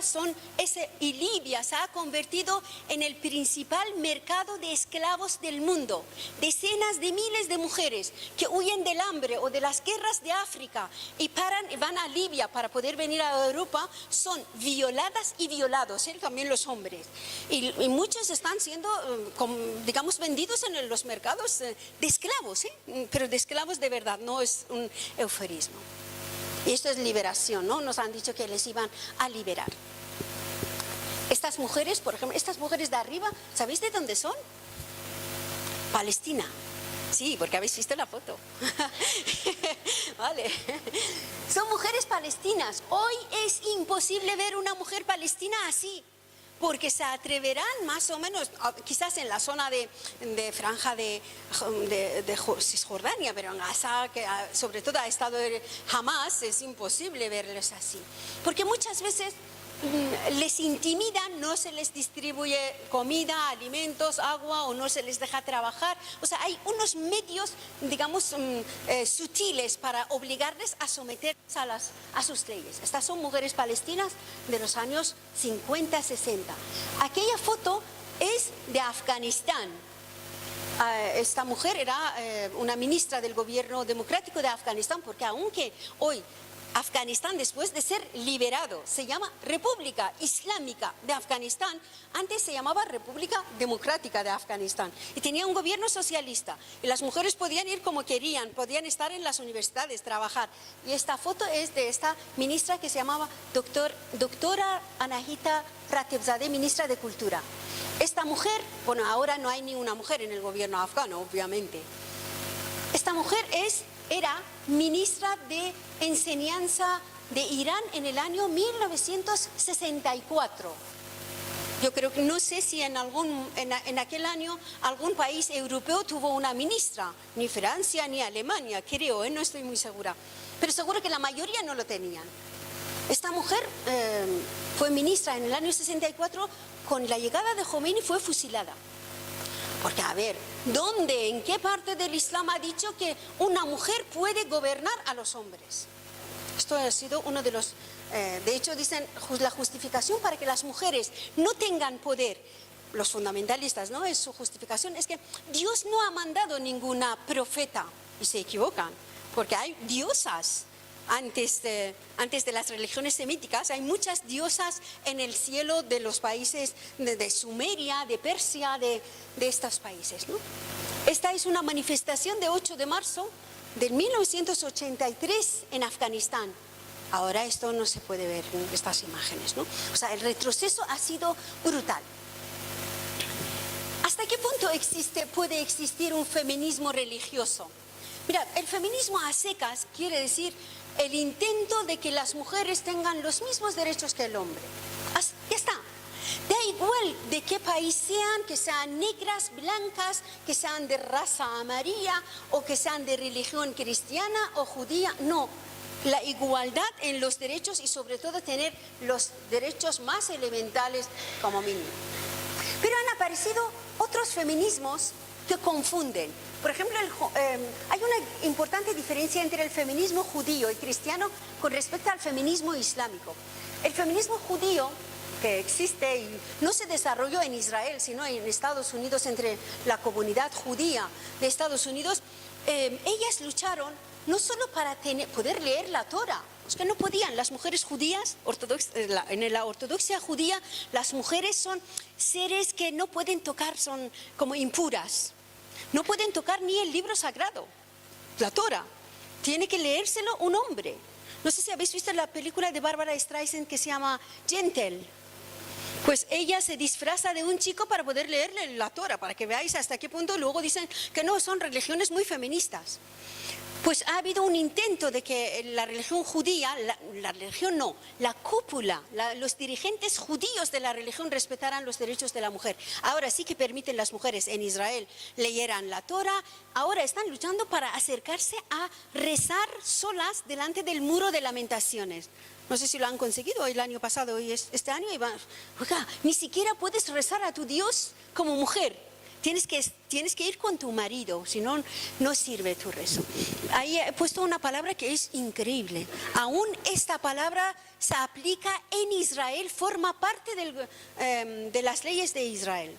y Libia se ha convertido en el principal mercado de esclavos del mundo. Decenas de miles de mujeres que huyen del hambre o de las guerras de África y van a Libia para poder venir a Europa, son violadas y violados, también los hombres. Y muchos están siendo, digamos, vendidos en los mercados de esclavos, pero de esclavos de verdad, no es un eufemismo. Y esto es liberación, ¿no? Nos han dicho que les iban a liberar. Estas mujeres, por ejemplo, estas mujeres de arriba, ¿sabéis de dónde son? Palestina. Sí, porque habéis visto la foto. Vale. Son mujeres palestinas. Hoy es imposible ver una mujer palestina así, porque se atreverán más o menos, quizás en la zona de franja de Cisjordania, pero en Gaza, que sobre todo ha estado Hamas, es imposible verles así. Porque muchas veces les intimidan, no se les distribuye comida, alimentos, agua o no se les deja trabajar. O sea, hay unos medios, digamos, sutiles para obligarles a someterse a sus leyes. Estas son mujeres palestinas de los años 50, 60. Aquella foto es de Afganistán. Esta mujer era una ministra del gobierno democrático de Afganistán, porque aunque hoy Afganistán, después de ser liberado, se llama República Islámica de Afganistán, antes se llamaba República Democrática de Afganistán y tenía un gobierno socialista y las mujeres podían ir como querían, podían estar en las universidades, trabajar. Y esta foto es de esta ministra que se llamaba doctora Anahita Ratibzadeh, ministra de Cultura. Esta mujer, bueno, ahora no hay ni una mujer en el gobierno afgano, obviamente. Esta mujer era ministra de Enseñanza de Irán en el año 1964. Yo creo que no sé si en aquel año algún país europeo tuvo una ministra, ni Francia ni Alemania, creo, no estoy muy segura. Pero seguro que la mayoría no lo tenían. Esta mujer fue ministra en el año 64, con la llegada de Khomeini fue fusilada. Porque, a ver, ¿dónde, en qué parte del Islam ha dicho que una mujer puede gobernar a los hombres? Esto ha sido uno de los... de hecho, dicen, la justificación para que las mujeres no tengan poder, los fundamentalistas, ¿no? Es su justificación, es que Dios no ha mandado ninguna profeta, y se equivocan, porque hay diosas, antes de las religiones semíticas. Hay muchas diosas en el cielo de los países de Sumeria, de Persia, de estos países, ¿no? Esta es una manifestación de 8 de marzo de 1983 en Afganistán. Ahora esto no se puede ver en estas imágenes, ¿no? O sea, el retroceso ha sido brutal. ¿Hasta qué punto puede existir un feminismo religioso? Mira, el feminismo a secas quiere decir el intento de que las mujeres tengan los mismos derechos que el hombre. Ya está. Da igual de qué país sean, que sean negras, blancas, que sean de raza amarilla o que sean de religión cristiana o judía. No, la igualdad en los derechos y sobre todo tener los derechos más elementales como mínimo. Pero han aparecido otros feminismos que confunden. Por ejemplo, hay una importante diferencia entre el feminismo judío y cristiano con respecto al feminismo islámico. El feminismo judío que existe y no se desarrolló en Israel, sino en Estados Unidos, entre la comunidad judía de Estados Unidos, ellas lucharon no solo para poder leer la Torah, es que no podían. Las mujeres judías, en la ortodoxia judía, las mujeres son seres que no pueden tocar, son como impuras. No pueden tocar ni el libro sagrado, la Torah. Tiene que leérselo un hombre. No sé si habéis visto la película de Barbara Streisand que se llama Gentle. Pues ella se disfraza de un chico para poder leerle la Torah, para que veáis hasta qué punto luego dicen que no, son religiones muy feministas. Pues ha habido un intento de que la religión judía, la religión no, la cúpula, los dirigentes judíos de la religión respetaran los derechos de la mujer. Ahora sí que permiten las mujeres en Israel leyeran la Torah. Ahora están luchando para acercarse a rezar solas delante del muro de lamentaciones. No sé si lo han conseguido el año pasado y este año. Oiga, ni siquiera puedes rezar a tu Dios como mujer. Tienes que ir con tu marido, si no, no sirve tu rezo. Ahí he puesto una palabra que es increíble. Aún esta palabra se aplica en Israel, forma parte de las leyes de Israel.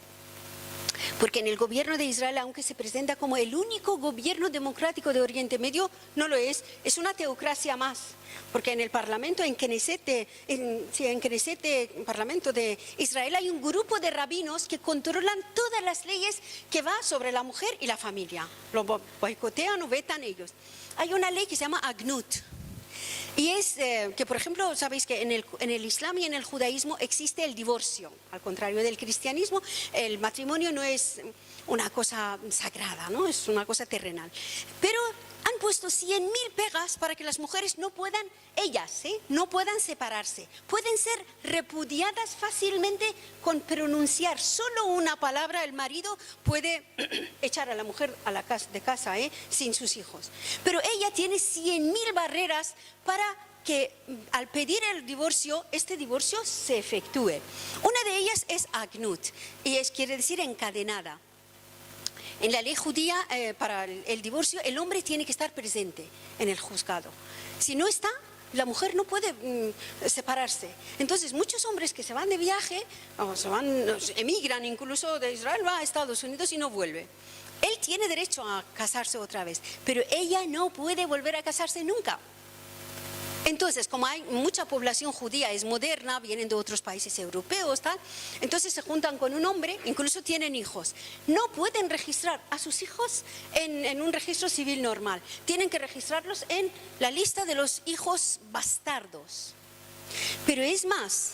Porque en el gobierno de Israel, aunque se presenta como el único gobierno democrático de Oriente Medio, no lo es una teocracia más. Porque en el Parlamento, en Knesset, Parlamento de Israel, hay un grupo de rabinos que controlan todas las leyes que va sobre la mujer y la familia. Lo boicotean o vetan ellos. Hay una ley que se llama Agnut. Y es que, por ejemplo, sabéis que en el Islam y en el judaísmo existe el divorcio. Al contrario del cristianismo, el matrimonio no es una cosa sagrada, ¿no? Es una cosa terrenal. Pero han puesto 100.000 pegas para que las mujeres no puedan, no puedan separarse. Pueden ser repudiadas fácilmente con pronunciar solo una palabra. El marido puede echar a la mujer de casa sin sus hijos. Pero ella tiene 100.000 barreras para que al pedir el divorcio, este divorcio se efectúe. Una de ellas es agnut, y quiere decir encadenada. En la ley judía, para el divorcio, el hombre tiene que estar presente en el juzgado. Si no está, la mujer no puede separarse. Entonces, muchos hombres que se van de viaje, o emigran incluso de Israel, va a Estados Unidos y no vuelve. Él tiene derecho a casarse otra vez, pero ella no puede volver a casarse nunca. Entonces, como hay mucha población judía, es moderna, vienen de otros países europeos, tal, entonces se juntan con un hombre, incluso tienen hijos. No pueden registrar a sus hijos en un registro civil normal. Tienen que registrarlos en la lista de los hijos bastardos. Pero es más,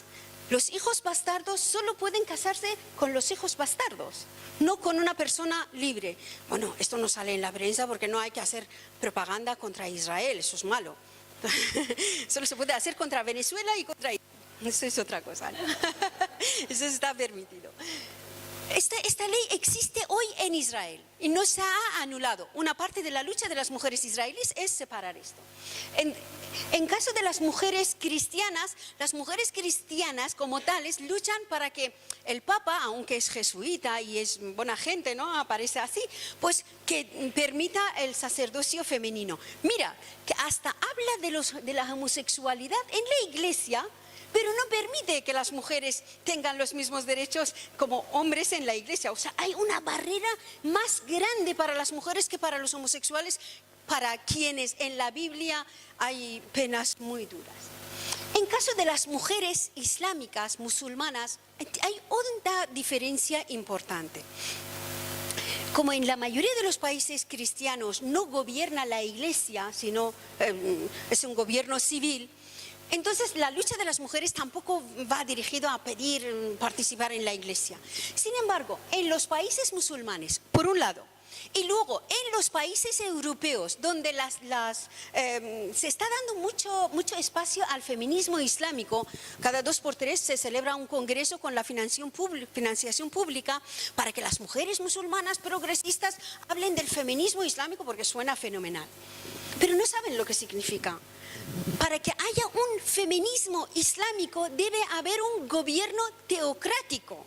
los hijos bastardos solo pueden casarse con los hijos bastardos, no con una persona libre. Bueno, esto no sale en la prensa porque no hay que hacer propaganda contra Israel, eso es malo. Solo se puede hacer contra Venezuela y contra Israel. Eso es otra cosa, ¿no? Eso está permitido. Esta ley existe hoy en Israel y no se ha anulado. Una parte de la lucha de las mujeres israelíes es separar esto. En caso de las mujeres cristianas como tales luchan para que el Papa, aunque es jesuita y es buena gente, ¿no? Aparece así, pues que permita el sacerdocio femenino. Mira, que hasta habla de la homosexualidad en la iglesia, pero no permite que las mujeres tengan los mismos derechos como hombres en la iglesia. O sea, hay una barrera más grande para las mujeres que para los homosexuales para quienes en la Biblia hay penas muy duras. En caso de las mujeres islámicas, musulmanas, hay una diferencia importante. Como en la mayoría de los países cristianos no gobierna la iglesia, sino es un gobierno civil, entonces la lucha de las mujeres tampoco va dirigido a pedir participar en la iglesia. Sin embargo, en los países musulmanes, por un lado, y luego en los países europeos, donde se está dando mucho espacio al feminismo islámico, cada 2 por 3 se celebra un congreso con la financiación pública para que las mujeres musulmanas progresistas hablen del feminismo islámico, porque suena fenomenal. Pero no saben lo que significa. Para que haya un feminismo islámico debe haber un gobierno teocrático.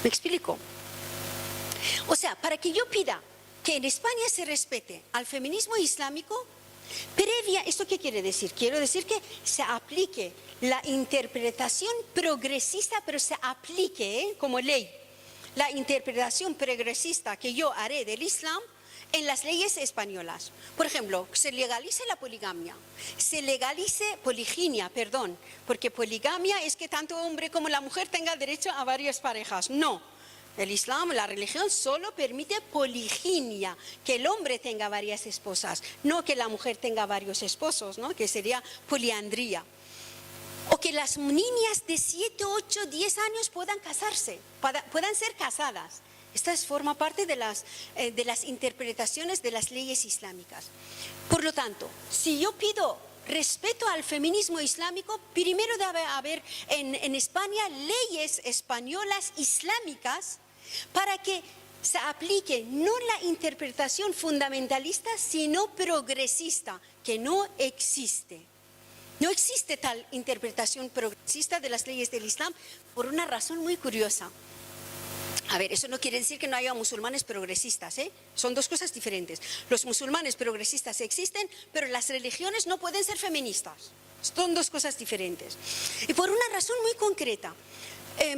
¿Me explico? O sea, para que yo pida que en España se respete al feminismo islámico, ¿esto qué quiere decir? Quiero decir que se aplique la interpretación progresista, pero se aplique como ley la interpretación progresista que yo haré del Islam en las leyes españolas. Por ejemplo, se legalice la poligamia, se legalice poliginia, perdón, porque poligamia es que tanto hombre como la mujer tengan derecho a varias parejas. No. El Islam, la religión, solo permite poliginia, que el hombre tenga varias esposas, no que la mujer tenga varios esposos, ¿no? Que sería poliandría. O que las niñas de 7, 8, 10 años puedan casarse, puedan ser casadas. Esta forma parte de las interpretaciones de las leyes islámicas. Por lo tanto, si yo pido respeto al feminismo islámico, primero debe haber en España leyes españolas islámicas para que se aplique no la interpretación fundamentalista, sino progresista, que no existe. No existe tal interpretación progresista de las leyes del Islam por una razón muy curiosa. A ver, eso no quiere decir que no haya musulmanes progresistas, ¿eh? Son dos cosas diferentes. Los musulmanes progresistas existen, pero las religiones no pueden ser feministas. Son dos cosas diferentes. Y por una razón muy concreta.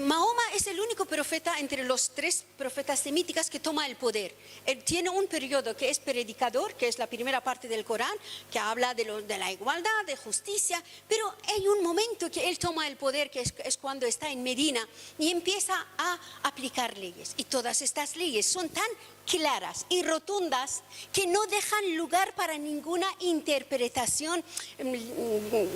Mahoma es el único profeta entre los 3 profetas semíticas que toma el poder. Él tiene un periodo que es predicador, que es la primera parte del Corán, que habla de la igualdad, de justicia, pero hay un momento que él toma el poder, que es cuando está en Medina, y empieza a aplicar leyes. Y todas estas leyes son tan claras y rotundas que no dejan lugar para ninguna interpretación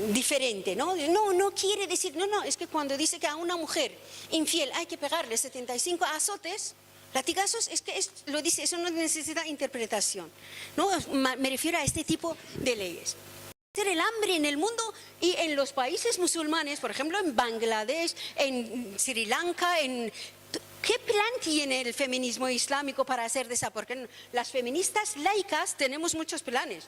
diferente, ¿no? No quiere decir, no, es que cuando dice que a una mujer infiel hay que pegarle 75 azotes, latigazos, es que lo dice, eso no necesita interpretación, ¿no? Me refiero a este tipo de leyes. El hambre en el mundo y en los países musulmanes, por ejemplo en Bangladesh, en Sri Lanka, ¿qué plan tiene el feminismo islámico para hacer de esa? Porque las feministas laicas tenemos muchos planes,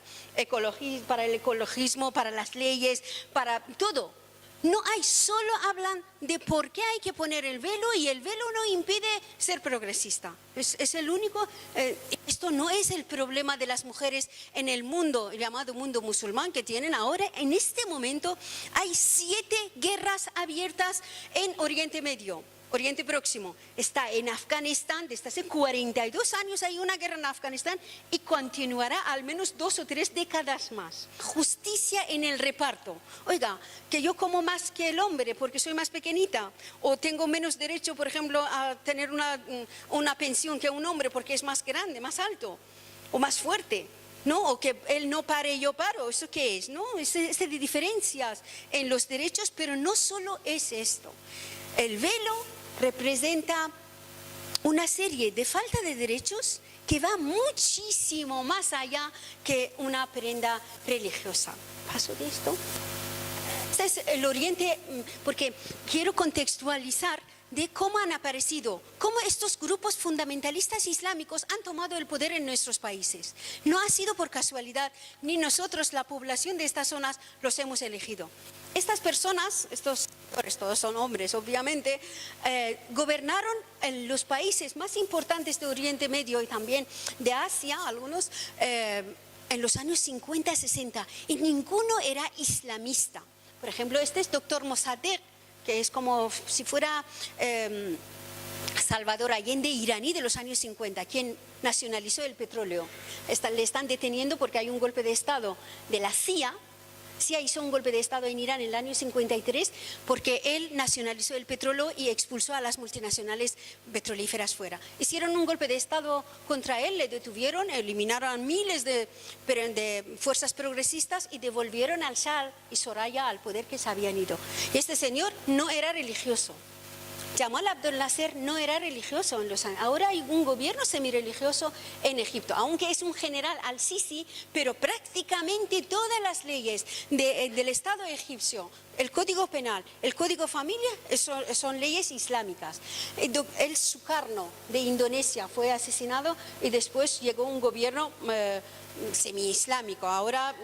para el ecologismo, para las leyes, para todo. No hay, solo hablan de por qué hay que poner el velo, y el velo no impide ser progresista. Es el único, esto no es el problema de las mujeres en el mundo, el llamado mundo musulmán que tienen ahora. En este momento hay 7 guerras abiertas en Oriente Medio. Oriente Próximo, está en Afganistán, desde hace 42 años hay una guerra en Afganistán y continuará al menos 2 o 3 décadas más. Justicia en el reparto. Oiga, que yo como más que el hombre porque soy más pequeñita, o tengo menos derecho, por ejemplo, a tener una pensión que un hombre porque es más grande, más alto o más fuerte. ¿No? O que él no pare y yo paro, ¿eso qué es? ¿No? Es de diferencias en los derechos, pero no solo es esto. El velo representa una serie de falta de derechos que va muchísimo más allá que una prenda religiosa. ¿Paso de esto? Este es el Oriente, porque quiero contextualizar de cómo han aparecido, cómo estos grupos fundamentalistas islámicos han tomado el poder en nuestros países. No ha sido por casualidad, ni nosotros, la población de estas zonas, los hemos elegido. Estas personas, todos son hombres obviamente, gobernaron en los países más importantes de Oriente Medio y también de Asia, algunos, en los años 50, 60, y ninguno era islamista. Por ejemplo, este es doctor Mossadegh, que es como si fuera Salvador Allende, iraní de los años 50, quien nacionalizó el petróleo. Le están deteniendo porque hay un golpe de Estado de la CIA. CIA hizo un golpe de Estado en Irán en el año 53 porque él nacionalizó el petróleo y expulsó a las multinacionales petrolíferas fuera. Hicieron un golpe de Estado contra él, le detuvieron, eliminaron a miles de fuerzas progresistas y devolvieron al Shah y Soraya al poder que se habían ido. Y este señor no era religioso. Jamal Abdel Nasser no era religioso en los años. Ahora hay un gobierno semireligioso en Egipto, aunque es un general al-Sisi, pero prácticamente todas las leyes del Estado egipcio, el Código Penal, el Código Familia, son leyes islámicas. El Sukarno de Indonesia fue asesinado y después llegó un gobierno semi-islámico. Ahora,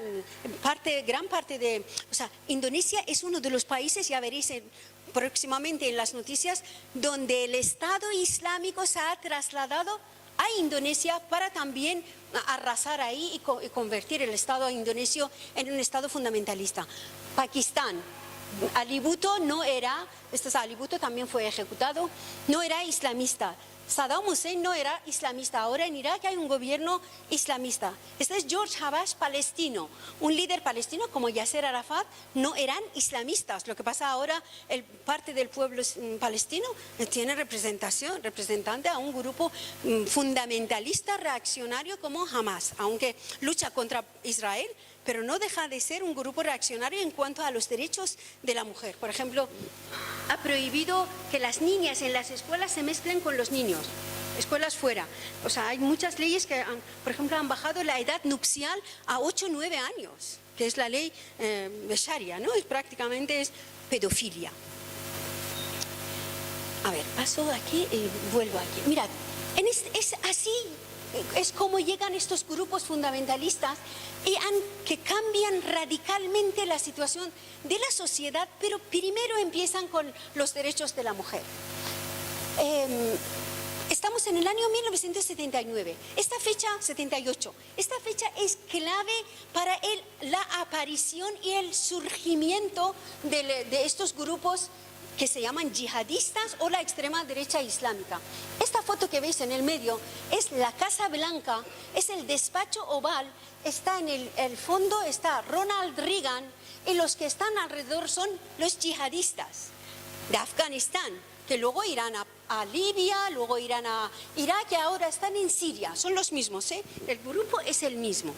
gran parte de... O sea, Indonesia es uno de los países, ya veréis próximamente en las noticias, donde el Estado Islámico se ha trasladado a Indonesia para también arrasar ahí y convertir el Estado indonesio en un Estado fundamentalista. Pakistán, Ali Bhutto no era, Ali Bhutto también fue ejecutado, no era islamista. Saddam Hussein no era islamista. Ahora en Irak hay un gobierno islamista. Este es George Habash, palestino. Un líder palestino como Yasser Arafat no eran islamistas. Lo que pasa ahora, parte del pueblo palestino tiene representante a un grupo fundamentalista reaccionario como Hamas, aunque lucha contra Israel, pero no deja de ser un grupo reaccionario en cuanto a los derechos de la mujer. Por ejemplo, ha prohibido que las niñas en las escuelas se mezclen con los niños, escuelas fuera. O sea, hay muchas leyes que, por ejemplo, han bajado la edad nupcial a 8 o 9 años, que es la ley de Sharia, ¿no? Prácticamente es pedofilia. A ver, paso aquí y vuelvo aquí. Mirad, es así. Es como llegan estos grupos fundamentalistas que cambian radicalmente la situación de la sociedad, pero primero empiezan con los derechos de la mujer. Estamos en el año 1979, esta fecha 78, esta fecha es clave para la aparición y el surgimiento de estos grupos que se llaman yihadistas o la extrema derecha islámica. Esta foto que veis en el medio es la Casa Blanca, es el despacho oval, está en el fondo está Ronald Reagan y los que están alrededor son los yihadistas de Afganistán, que luego irán a Libia, luego irán a Irak y ahora están en Siria, son los mismos, ¿eh? El grupo es el mismo.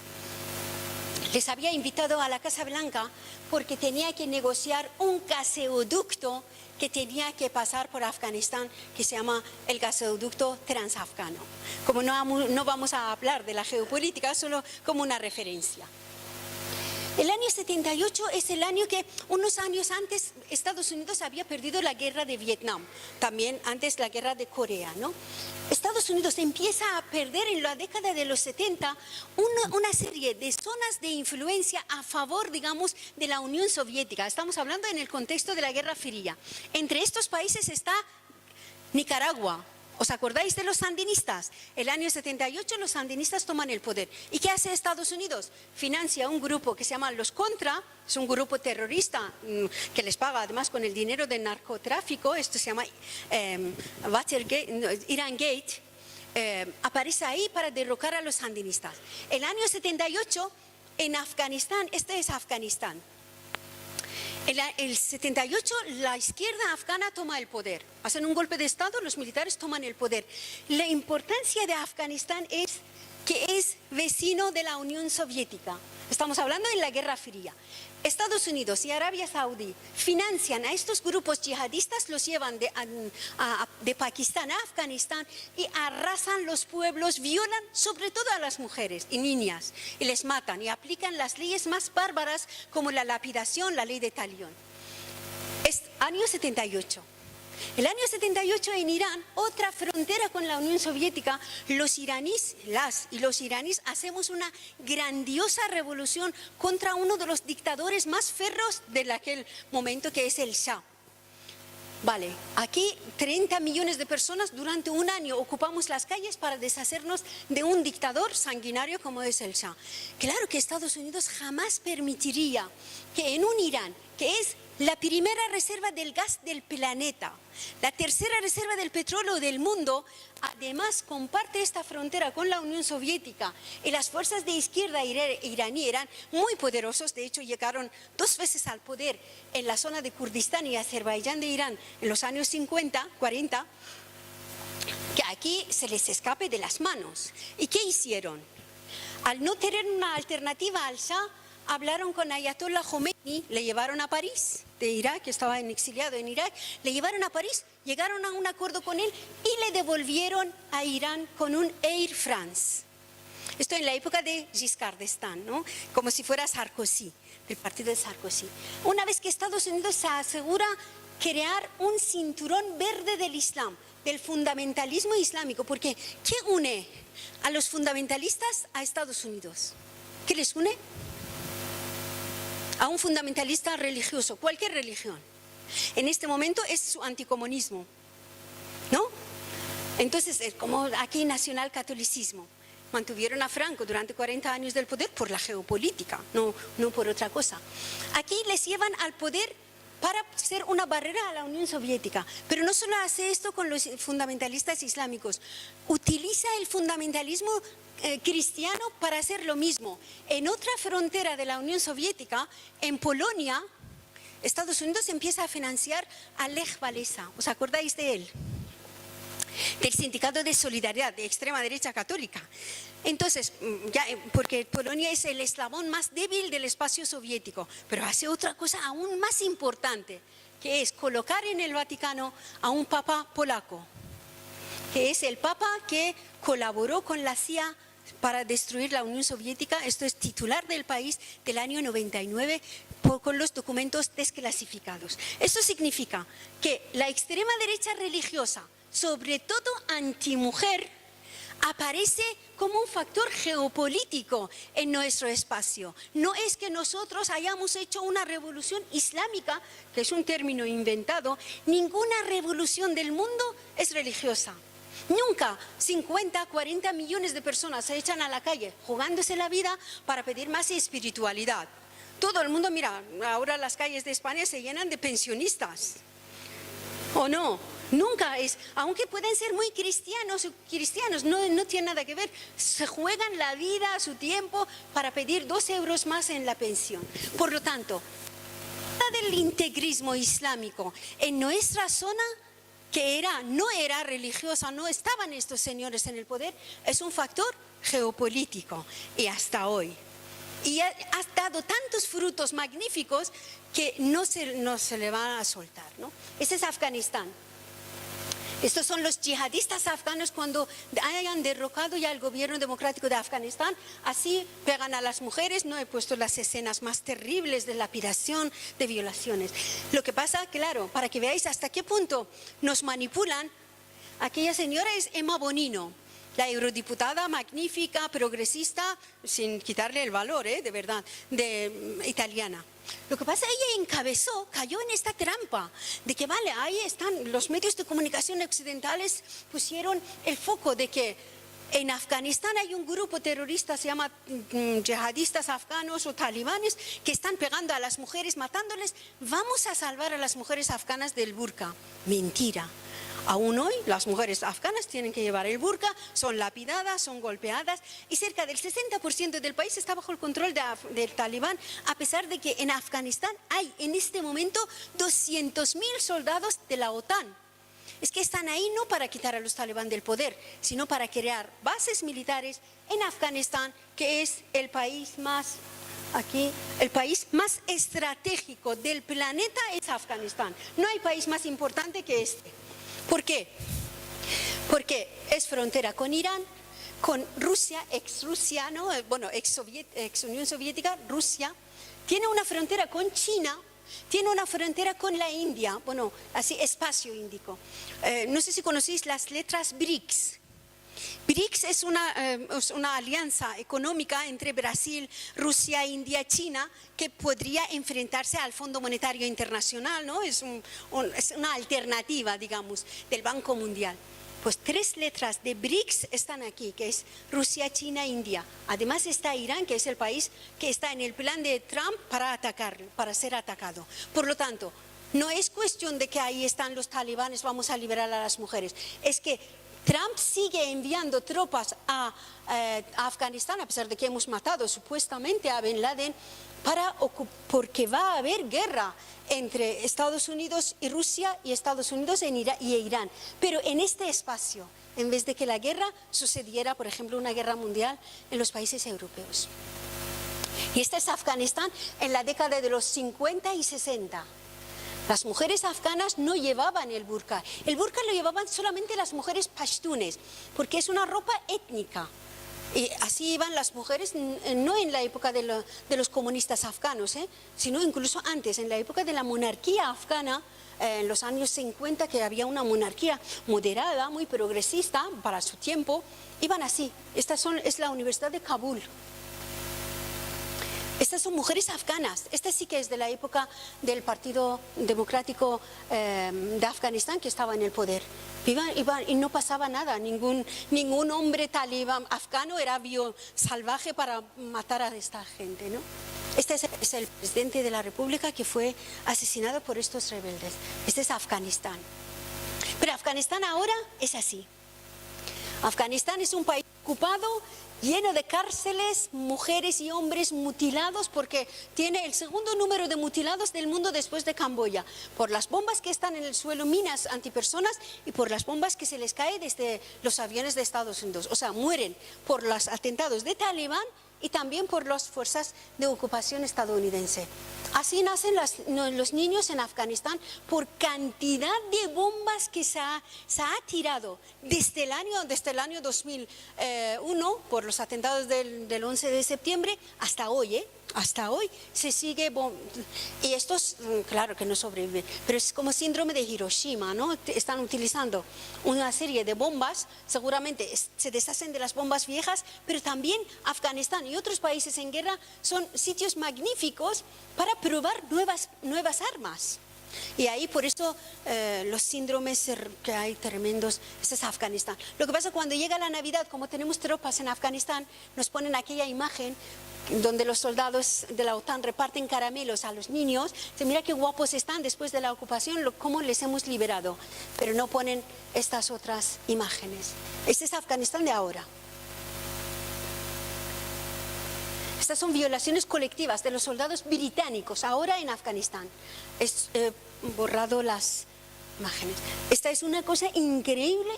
Les había invitado a la Casa Blanca porque tenía que negociar un gasoducto que tenía que pasar por Afganistán, que se llama el gasoducto transafgano. Como no vamos a hablar de la geopolítica, solo como una referencia. El año 78 es el año que unos años antes Estados Unidos había perdido la guerra de Vietnam, también antes la guerra de Corea, ¿no? Estados Unidos empieza a perder en la década de los 70 una serie de zonas de influencia a favor, digamos, de la Unión Soviética. Estamos hablando en el contexto de la Guerra Fría. Entre estos países está Nicaragua. ¿Os acordáis de los sandinistas? El año 78 los sandinistas toman el poder. ¿Y qué hace Estados Unidos? Financia un grupo que se llama los Contra, es un grupo terrorista que les paga además con el dinero del narcotráfico, esto se llama Iran Gate, aparece ahí para derrocar a los sandinistas. El año 78 en Afganistán, este es Afganistán. El 78 la izquierda afgana toma el poder, hacen un golpe de Estado, los militares toman el poder. La importancia de Afganistán es que es vecino de la Unión Soviética. Estamos hablando en la Guerra Fría. Estados Unidos y Arabia Saudí financian a estos grupos yihadistas, los llevan de Pakistán a Afganistán y arrasan los pueblos, violan sobre todo a las mujeres y niñas y les matan y aplican las leyes más bárbaras como la lapidación, la ley de Talión. Es año 78. El año 78 en Irán, otra frontera con la Unión Soviética, los iraníes hacemos una grandiosa revolución contra uno de los dictadores más férreos de aquel momento, que es el Shah. Vale, aquí 30 millones de personas durante un año ocupamos las calles para deshacernos de un dictador sanguinario como es el Shah. Claro que Estados Unidos jamás permitiría que en un Irán que es la primera reserva del gas del planeta, la tercera reserva del petróleo del mundo. Además, comparte esta frontera con la Unión Soviética y las fuerzas de izquierda iraní eran muy poderosos. De hecho, llegaron 2 veces al poder en la zona de Kurdistán y Azerbaiyán de Irán en los años 50, 40, que aquí se les escape de las manos. ¿Y qué hicieron? Al no tener una alternativa al Shah, hablaron con Ayatollah Khomeini, le llevaron a París, de Irak, que estaba exiliado en Irak, le llevaron a París, llegaron a un acuerdo con él y le devolvieron a Irán con un Air France. Esto en la época de Giscard d'Estaing, ¿no? Como si fuera Sarkozy, del partido de Sarkozy. Una vez que Estados Unidos se asegura crear un cinturón verde del Islam, del fundamentalismo islámico, porque ¿qué une a los fundamentalistas a Estados Unidos? ¿Qué les une? A un fundamentalista religioso, cualquier religión. En este momento es su anticomunismo, ¿no? Entonces, es como aquí nacionalcatolicismo. Mantuvieron a Franco durante 40 años del poder por la geopolítica, no por otra cosa. Aquí les llevan al poder para ser una barrera a la Unión Soviética. Pero no solo hace esto con los fundamentalistas islámicos, utiliza el fundamentalismo cristiano para hacer lo mismo. En otra frontera de la Unión Soviética, en Polonia, Estados Unidos empieza a financiar a Lech Walesa. ¿Os acordáis de él? Del Sindicato de Solidaridad de extrema derecha católica. Entonces, porque Polonia es el eslabón más débil del espacio soviético, pero hace otra cosa aún más importante, que es colocar en el Vaticano a un papa polaco, que es el papa que colaboró con la CIA para destruir la Unión Soviética. Esto es titular del país del año 99 con los documentos desclasificados. Esto significa que la extrema derecha religiosa, sobre todo antimujer, aparece como un factor geopolítico en nuestro espacio. No es que nosotros hayamos hecho una revolución islámica, que es un término inventado. Ninguna revolución del mundo es religiosa. Nunca 50, 40 millones de personas se echan a la calle jugándose la vida para pedir más espiritualidad. Todo el mundo, mira, ahora las calles de España se llenan de pensionistas. ¿O no? Nunca es, aunque pueden ser muy cristianos, no tiene nada que ver. Se juegan la vida, su tiempo, para pedir 2 euros más en la pensión. Por lo tanto, del integrismo islámico en nuestra zona, que no era religiosa, no estaban estos señores en el poder, es un factor geopolítico y hasta hoy. Y ha dado tantos frutos magníficos que no se le va a soltar, ¿no? Ese es Afganistán. Estos son los yihadistas afganos cuando hayan derrocado ya el gobierno democrático de Afganistán. Así pegan a las mujeres. No he puesto las escenas más terribles de lapidación, de violaciones. Lo que pasa, claro, para que veáis hasta qué punto nos manipulan, aquella señora es Emma Bonino, la eurodiputada magnífica, progresista, sin quitarle el valor, de verdad, italiana. Lo que pasa, ella cayó en esta trampa de que, vale, ahí están los medios de comunicación occidentales, pusieron el foco de que en Afganistán hay un grupo terrorista, se llama yihadistas afganos o talibanes, que están pegando a las mujeres, matándoles. Vamos a salvar a las mujeres afganas del burka. Mentira. Aún hoy las mujeres afganas tienen que llevar el burka, son lapidadas, son golpeadas y cerca del 60% del país está bajo el control del talibán, a pesar de que en Afganistán hay en este momento 200.000 soldados de la OTAN. Es que están ahí no para quitar a los talibán del poder, sino para crear bases militares en Afganistán, que es el país más estratégico del planeta, es Afganistán. No hay país más importante que este. ¿Por qué? Porque es frontera con Irán, con Rusia, ex-Rusia, ¿no? Bueno, ex-Unión Soviética, Rusia. Tiene una frontera con China, tiene una frontera con la India, bueno, así, espacio índico. No sé si conocéis las letras BRICS. BRICS es una alianza económica entre Brasil, Rusia, India, China, que podría enfrentarse al Fondo Monetario Internacional, ¿no? Es una alternativa, digamos, del Banco Mundial. Pues 3 letras de BRICS están aquí, que es Rusia, China, India. Además está Irán, que es el país que está en el plan de Trump para atacar, para ser atacado. Por lo tanto, no es cuestión de que ahí están los talibanes, vamos a liberar a las mujeres. Es que Trump sigue enviando tropas a Afganistán, a pesar de que hemos matado supuestamente a Bin Laden, porque va a haber guerra entre Estados Unidos y Rusia y Estados Unidos y Irán. Pero en este espacio, en vez de que la guerra sucediera, por ejemplo, una guerra mundial en los países europeos. Y este es Afganistán en la década de los 50 y 60. Las mujeres afganas no llevaban el burka. El burka lo llevaban solamente las mujeres pashtunes, porque es una ropa étnica. Y así iban las mujeres, no en la época de los comunistas afganos, sino incluso antes, en la época de la monarquía afgana, en los años 50, que había una monarquía moderada, muy progresista para su tiempo, iban así. Es la Universidad de Kabul. Estas son mujeres afganas. Esta sí que es de la época del Partido Democrático de Afganistán, que estaba en el poder. Iban y no pasaba nada. Ningún hombre talibán afgano era salvaje para matar a esta gente, ¿no? Este es el presidente de la República que fue asesinado por estos rebeldes. Este es Afganistán. Pero Afganistán ahora es así. Afganistán es un país ocupado, lleno de cárceles, mujeres y hombres mutilados, porque tiene el segundo número de mutilados del mundo después de Camboya, por las bombas que están en el suelo, minas antipersonas, y por las bombas que se les cae desde los aviones de Estados Unidos. O sea, mueren por los atentados de Talibán y también por las fuerzas de ocupación estadounidense. Así nacen los niños en Afganistán por cantidad de bombas que se ha tirado desde el año 2001, por los atentados del 11 de septiembre, hasta hoy, hasta hoy se sigue y estos, claro que no sobreviven, pero es como síndrome de Hiroshima, ¿no? Están utilizando una serie de bombas, seguramente se deshacen de las bombas viejas, pero también Afganistán y otros países en guerra son sitios magníficos para probar nuevas armas. Y ahí por eso los síndromes que hay tremendos, ese es Afganistán. Lo que pasa cuando llega la Navidad, como tenemos tropas en Afganistán, nos ponen aquella imagen donde los soldados de la OTAN reparten caramelos a los niños. Mira qué guapos están después de la ocupación, cómo les hemos liberado. Pero no ponen estas otras imágenes. Este es Afganistán de ahora. Estas son violaciones colectivas de los soldados británicos ahora en Afganistán. He borrado las imágenes. Esta es una cosa increíble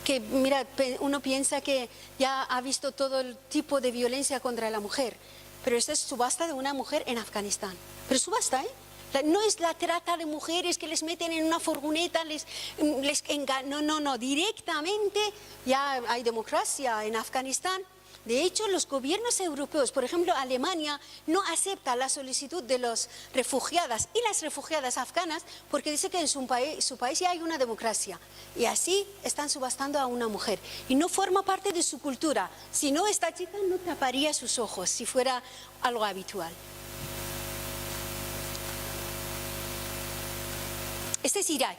que, mira, uno piensa que ya ha visto todo el tipo de violencia contra la mujer, pero esta es subasta de una mujer en Afganistán. Pero subasta, no es la trata de mujeres que les meten en una furgoneta, no, directamente ya hay democracia en Afganistán. De hecho, los gobiernos europeos, por ejemplo, Alemania, no acepta la solicitud de las refugiadas y las refugiadas afganas porque dice que en su país ya hay una democracia. Y así están subastando a una mujer. Y no forma parte de su cultura. Si no, esta chica no taparía sus ojos si fuera algo habitual. Este es Irak.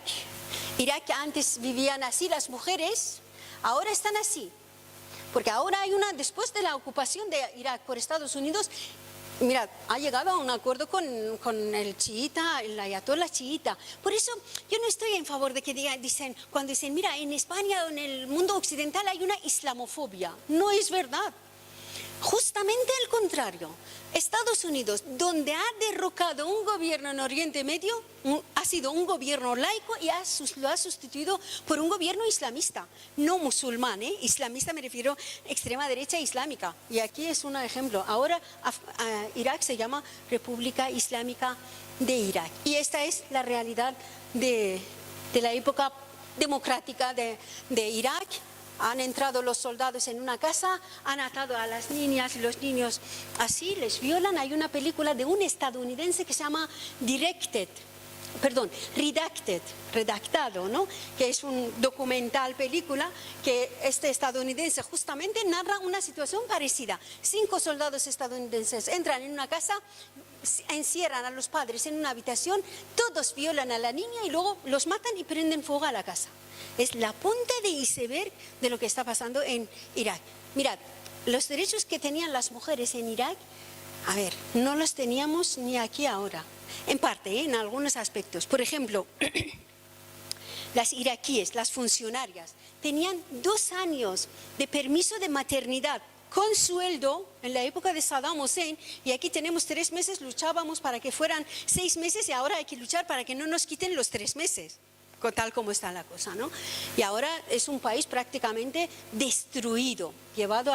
Irak, antes vivían así las mujeres, ahora están así. Porque ahora hay después de la ocupación de Irak por Estados Unidos, mira, ha llegado a un acuerdo con el chiita, el ayatollah chiita. Por eso yo no estoy en favor de que cuando dicen, mira, en España o en el mundo occidental hay una islamofobia. No es verdad. Justamente al contrario, Estados Unidos, donde ha derrocado un gobierno en Oriente Medio, ha sido un gobierno laico y lo ha sustituido por un gobierno islamista, no musulmán, islamista me refiero a extrema derecha islámica. Y aquí es un ejemplo. Ahora Irak se llama República Islámica de Irak. Y esta es la realidad de la época democrática de Irak. Han entrado los soldados en una casa, han atado a las niñas y los niños así, les violan. Hay una película de un estadounidense que se llama Directed. redactado, ¿no? Que es un documental película que este estadounidense justamente narra una situación parecida. 5 soldados estadounidenses entran en una casa, encierran a los padres en una habitación, todos violan a la niña y luego los matan y prenden fuego a la casa. Es la punta de iceberg de lo que está pasando en Irak. Mirad, los derechos que tenían las mujeres en Irak, a ver, no los teníamos ni aquí ahora. En parte, en algunos aspectos. Por ejemplo, las iraquíes, las funcionarias, tenían 2 años de permiso de maternidad con sueldo en la época de Saddam Hussein, y aquí tenemos 3 meses, luchábamos para que fueran 6 meses y ahora hay que luchar para que no nos quiten los 3 meses, tal como está la cosa, ¿no? Y ahora es un país prácticamente destruido, llevado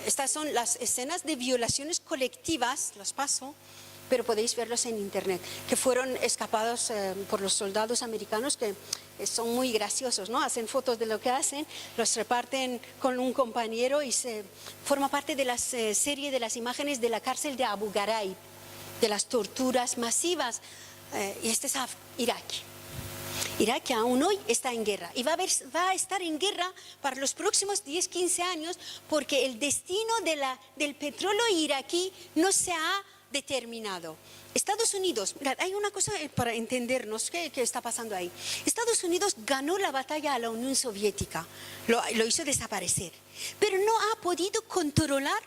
estas son las escenas de violaciones colectivas, las paso, pero podéis verlos en internet, que fueron escapados por los soldados americanos, que son muy graciosos, ¿no? Hacen fotos de lo que hacen, los reparten con un compañero y forma parte de la serie de las imágenes de la cárcel de Abu Ghraib, de las torturas masivas, y este es Irak. Irak, que aún hoy está en guerra y va a estar en guerra para los próximos 10-15 años, porque el destino del petróleo iraquí no se ha determinado. Estados Unidos, mirad, hay una cosa para entendernos qué está pasando ahí. Estados Unidos ganó la batalla a la Unión Soviética, lo hizo desaparecer, pero no ha podido controlar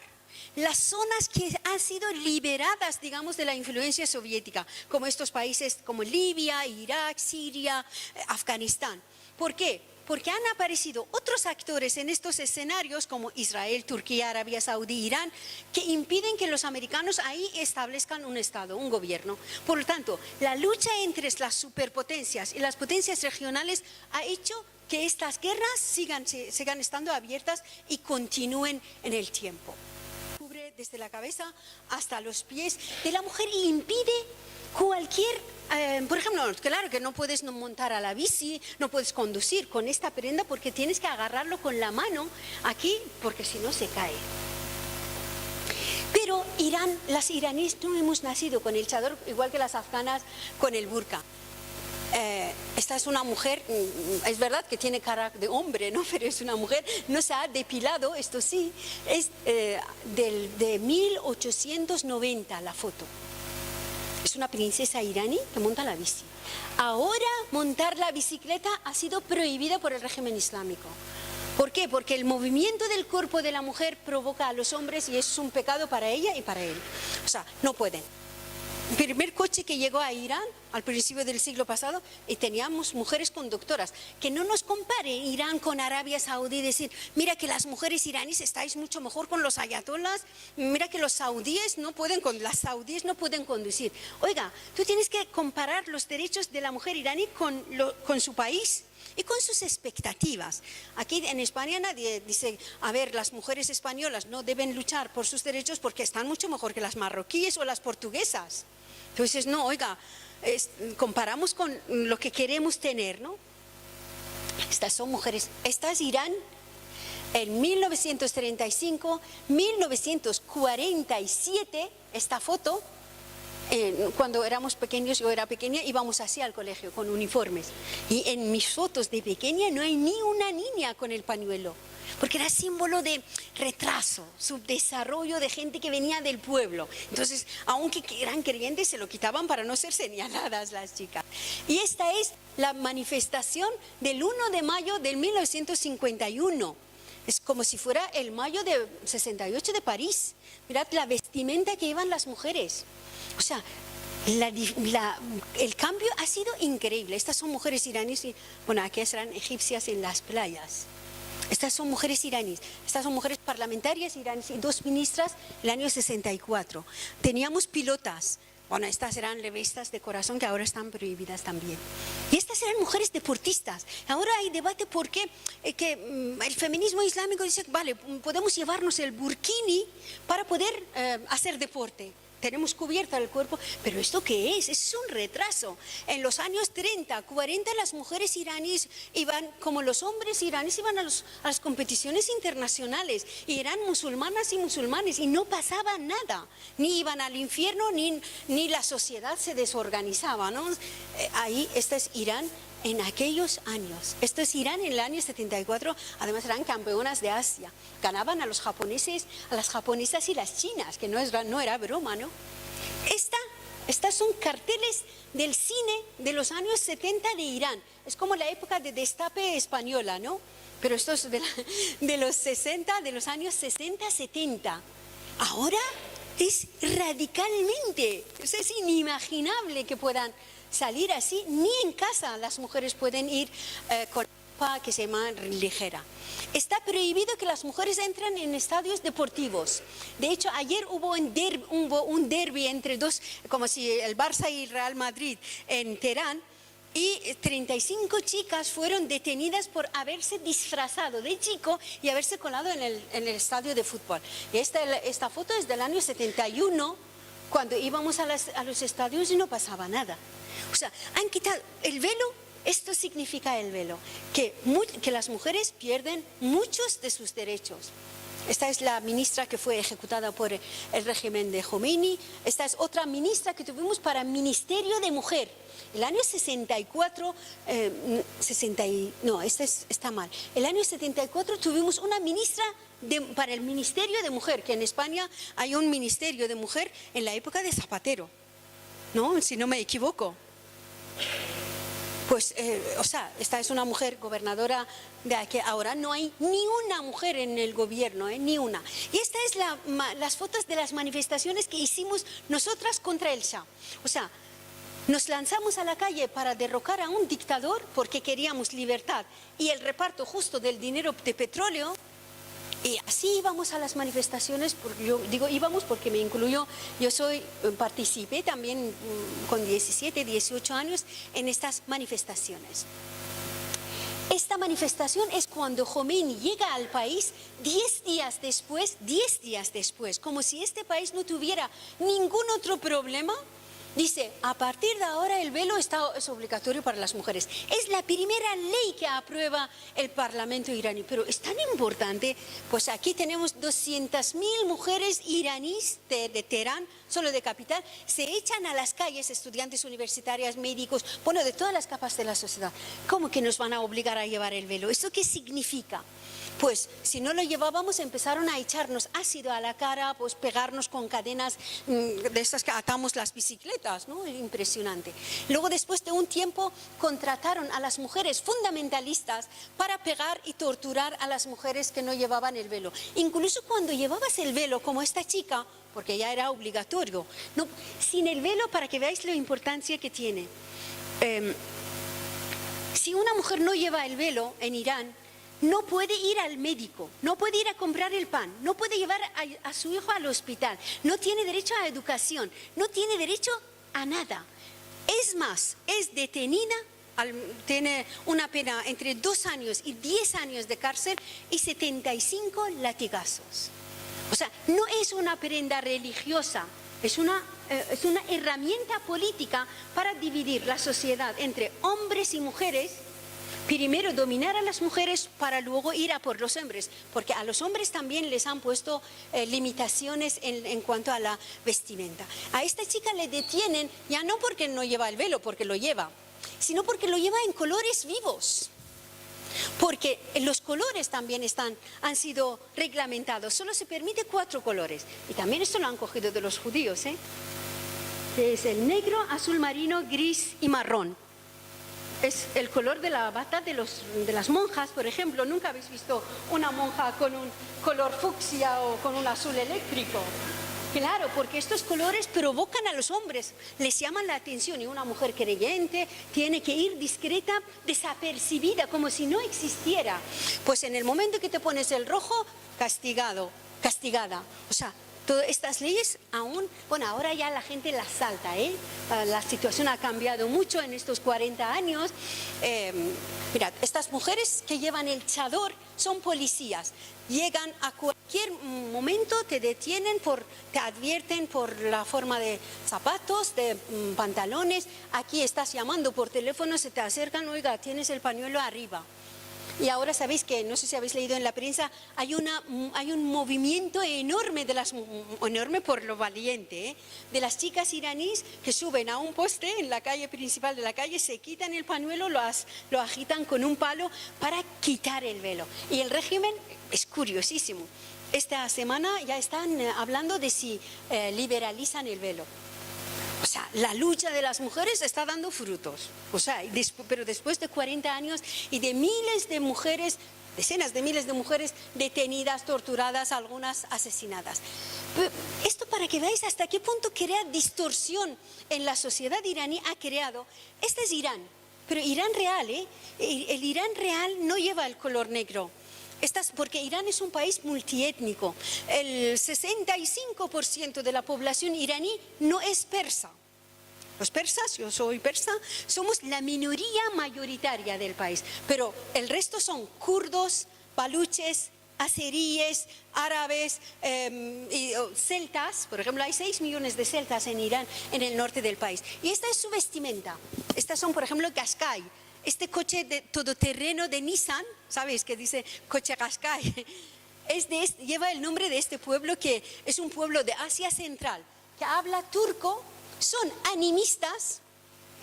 las zonas que han sido liberadas, digamos, de la influencia soviética, como estos países como Libia, Irak, Siria, Afganistán. ¿Por qué? Porque han aparecido otros actores en estos escenarios como Israel, Turquía, Arabia Saudí, Irán, que impiden que los americanos ahí establezcan un Estado, un gobierno. Por lo tanto, la lucha entre las superpotencias y las potencias regionales ha hecho que estas guerras sigan estando abiertas y continúen en el tiempo. Cubre desde la cabeza hasta los pies de la mujer y impide cualquier, por ejemplo, claro que no puedes montar a la bici, no puedes conducir con esta prenda porque tienes que agarrarlo con la mano aquí, porque si no se cae. Pero las iraníes no hemos nacido con el chador, igual que las afganas con el burka. Esta es una mujer, es verdad que tiene cara de hombre, ¿no? Pero es una mujer, no se ha depilado, esto sí, es de 1890 la foto. Es una princesa iraní que monta la bici. Ahora montar la bicicleta ha sido prohibida por el régimen islámico. ¿Por qué? Porque el movimiento del cuerpo de la mujer provoca a los hombres y es un pecado para ella y para él. O sea, no pueden. El primer coche que llegó a Irán al principio del siglo pasado, y teníamos mujeres conductoras. Que no nos compare Irán con Arabia Saudí, decir, mira que las mujeres iraníes estáis mucho mejor con los ayatolás, mira que los saudíes las saudíes no pueden conducir. Oiga, tú tienes que comparar los derechos de la mujer iraní con su país y con sus expectativas. Aquí en España nadie dice, a ver, las mujeres españolas no deben luchar por sus derechos porque están mucho mejor que las marroquíes o las portuguesas. Entonces, no, oiga, comparamos con lo que queremos tener, ¿no? Estas son mujeres, estas Irán en 1935, 1947, esta foto, cuando éramos pequeños, yo era pequeña, íbamos así al colegio con uniformes. Y en mis fotos de pequeña no hay ni una niña con el pañuelo, porque era símbolo de retraso, subdesarrollo de gente que venía del pueblo. Entonces, aunque eran creyentes, se lo quitaban para no ser señaladas las chicas. Y esta es la manifestación del 1 de mayo de 1951. Es como si fuera el mayo de 68 de París. Mirad la vestimenta que llevan las mujeres. O sea, el cambio ha sido increíble. Estas son mujeres iraníes, y bueno, aquí serán egipcias en las playas. Estas son mujeres iraníes, estas son mujeres parlamentarias iraníes y 2 ministras el año 64. Teníamos pilotas. Bueno, estas eran revistas de corazón que ahora están prohibidas también. Y estas eran mujeres deportistas. Ahora hay debate porque el feminismo islámico dice, vale, podemos llevarnos el burkini para poder hacer deporte. tenemos cubierto el cuerpo, pero ¿esto qué es? Es un retraso. En los años 30, 40 las mujeres iraníes iban, como los hombres iraníes iban a las competiciones internacionales y eran musulmanas y musulmanes y no pasaba nada, ni iban al infierno ni la sociedad se desorganizaba, ¿no? Ahí, este es Irán en aquellos años. Esto es Irán en el año 74, además eran campeonas de Asia. Ganaban a los japoneses, a las japonesas y las chinas, que no era broma, ¿no? Estas son carteles del cine de los años 70 de Irán. Es como la época de Destape española, ¿no? Pero esto es de los 60, de los años 60, 70. Ahora es radicalmente, es inimaginable que puedan salir así, ni en casa las mujeres pueden ir con ropa que se llama ligera. Está prohibido que las mujeres entren en estadios deportivos. De hecho, ayer hubo un derbi entre dos, como si el Barça y el Real Madrid en Teherán, y 35 chicas fueron detenidas por haberse disfrazado de chico y haberse colado en el estadio de fútbol. Y esta foto es del año 71, cuando íbamos a los estadios y no pasaba nada. O sea, han quitado el velo. Esto significa el velo, que las mujeres pierden muchos de sus derechos. Esta es la ministra que fue ejecutada por el régimen de Khomeini. Esta es otra ministra que tuvimos para Ministerio de Mujer. El año 64, está mal. El año 74 tuvimos una ministra para el Ministerio de Mujer, que en España hay un Ministerio de Mujer en la época de Zapatero, ¿no? Si no me equivoco. Pues, esta es una mujer gobernadora de aquí. Ahora no hay ni una mujer en el gobierno, ni una. Y esta es las fotos de las manifestaciones que hicimos nosotras contra el Shah. O sea, nos lanzamos a la calle para derrocar a un dictador porque queríamos libertad y el reparto justo del dinero de petróleo. Y así íbamos a las manifestaciones, yo digo íbamos porque me incluyo, participé también con 17, 18 años en estas manifestaciones. Esta manifestación es cuando Khomeini llega al país 10 días después, como si este país no tuviera ningún otro problema. Dice, a partir de ahora el velo es obligatorio para las mujeres. Es la primera ley que aprueba el Parlamento iraní, pero es tan importante, pues aquí tenemos 200.000 mujeres iraníes de Teherán, solo de capital, se echan a las calles, estudiantes universitarias, médicos, bueno, de todas las capas de la sociedad. ¿Cómo que nos van a obligar a llevar el velo? ¿Eso qué significa? Pues si no lo llevábamos empezaron a echarnos ácido a la cara, pues pegarnos con cadenas de esas que atamos las bicicletas, ¿no? Impresionante. Luego después de un tiempo contrataron a las mujeres fundamentalistas para pegar y torturar a las mujeres que no llevaban el velo. Incluso cuando llevabas el velo, como esta chica, porque ya era obligatorio, no, sin el velo, para que veáis la importancia que tiene. Si una mujer no lleva el velo en Irán, no puede ir al médico, no puede ir a comprar el pan, no puede llevar a su hijo al hospital, no tiene derecho a educación, no tiene derecho a nada. Es más, es detenida, tiene una pena entre 2 años y 10 años de cárcel y 75 latigazos. O sea, no es una prenda religiosa, es una herramienta política para dividir la sociedad entre hombres y mujeres. Primero dominar a las mujeres para luego ir a por los hombres, porque a los hombres también les han puesto limitaciones en cuanto a la vestimenta. A esta chica le detienen ya no porque no lleva el velo, porque lo lleva, sino porque lo lleva en colores vivos. Porque los colores también han sido reglamentados, solo se permite 4 colores. Y también esto lo han cogido de los judíos, que es el negro, azul marino, gris y marrón. Es el color de la bata de las monjas, por ejemplo. Nunca habéis visto una monja con un color fucsia o con un azul eléctrico. Claro, porque estos colores provocan a los hombres, les llaman la atención, y una mujer creyente tiene que ir discreta, desapercibida, como si no existiera. Pues en el momento que te pones el rojo, castigada. O sea, Todas estas leyes aún, bueno, ahora ya la gente las salta, ¿eh? La situación ha cambiado mucho en estos 40 años. Mirad, estas mujeres que llevan el chador son policías. Llegan a cualquier momento, te detienen, te advierten por la forma de zapatos, de pantalones. Aquí estás llamando por teléfono, se te acercan, oiga, tienes el pañuelo arriba. Y ahora sabéis que, no sé si habéis leído en la prensa, hay un movimiento enorme, enorme por lo valiente, de las chicas iraníes que suben a un poste en la calle principal de la calle, se quitan el pañuelo, lo agitan con un palo para quitar el velo. Y el régimen es curiosísimo. Esta semana ya están hablando de si liberalizan el velo. O sea, la lucha de las mujeres está dando frutos. O sea, pero después de 40 años y de miles de mujeres, decenas de miles de mujeres detenidas, torturadas, algunas asesinadas. Esto para que veáis hasta qué punto crea distorsión en la sociedad iraní ha creado. Este es Irán, pero Irán real, ¿eh? El Irán real no lleva el color negro. Porque Irán es un país multiétnico. El 65% de la población iraní no es persa. Los persas, yo soy persa, somos la minoría mayoritaria del país, pero el resto son kurdos, baluches, azeríes, árabes, celtas. Por ejemplo, hay 6 millones de celtas en Irán, en el norte del país. Y esta es su vestimenta. Estas son, por ejemplo, Qashqai. Este coche de todoterreno de Nissan, ¿sabéis? Que dice coche Qashqai. Lleva el nombre de este pueblo, que es un pueblo de Asia Central, que habla turco, son animistas,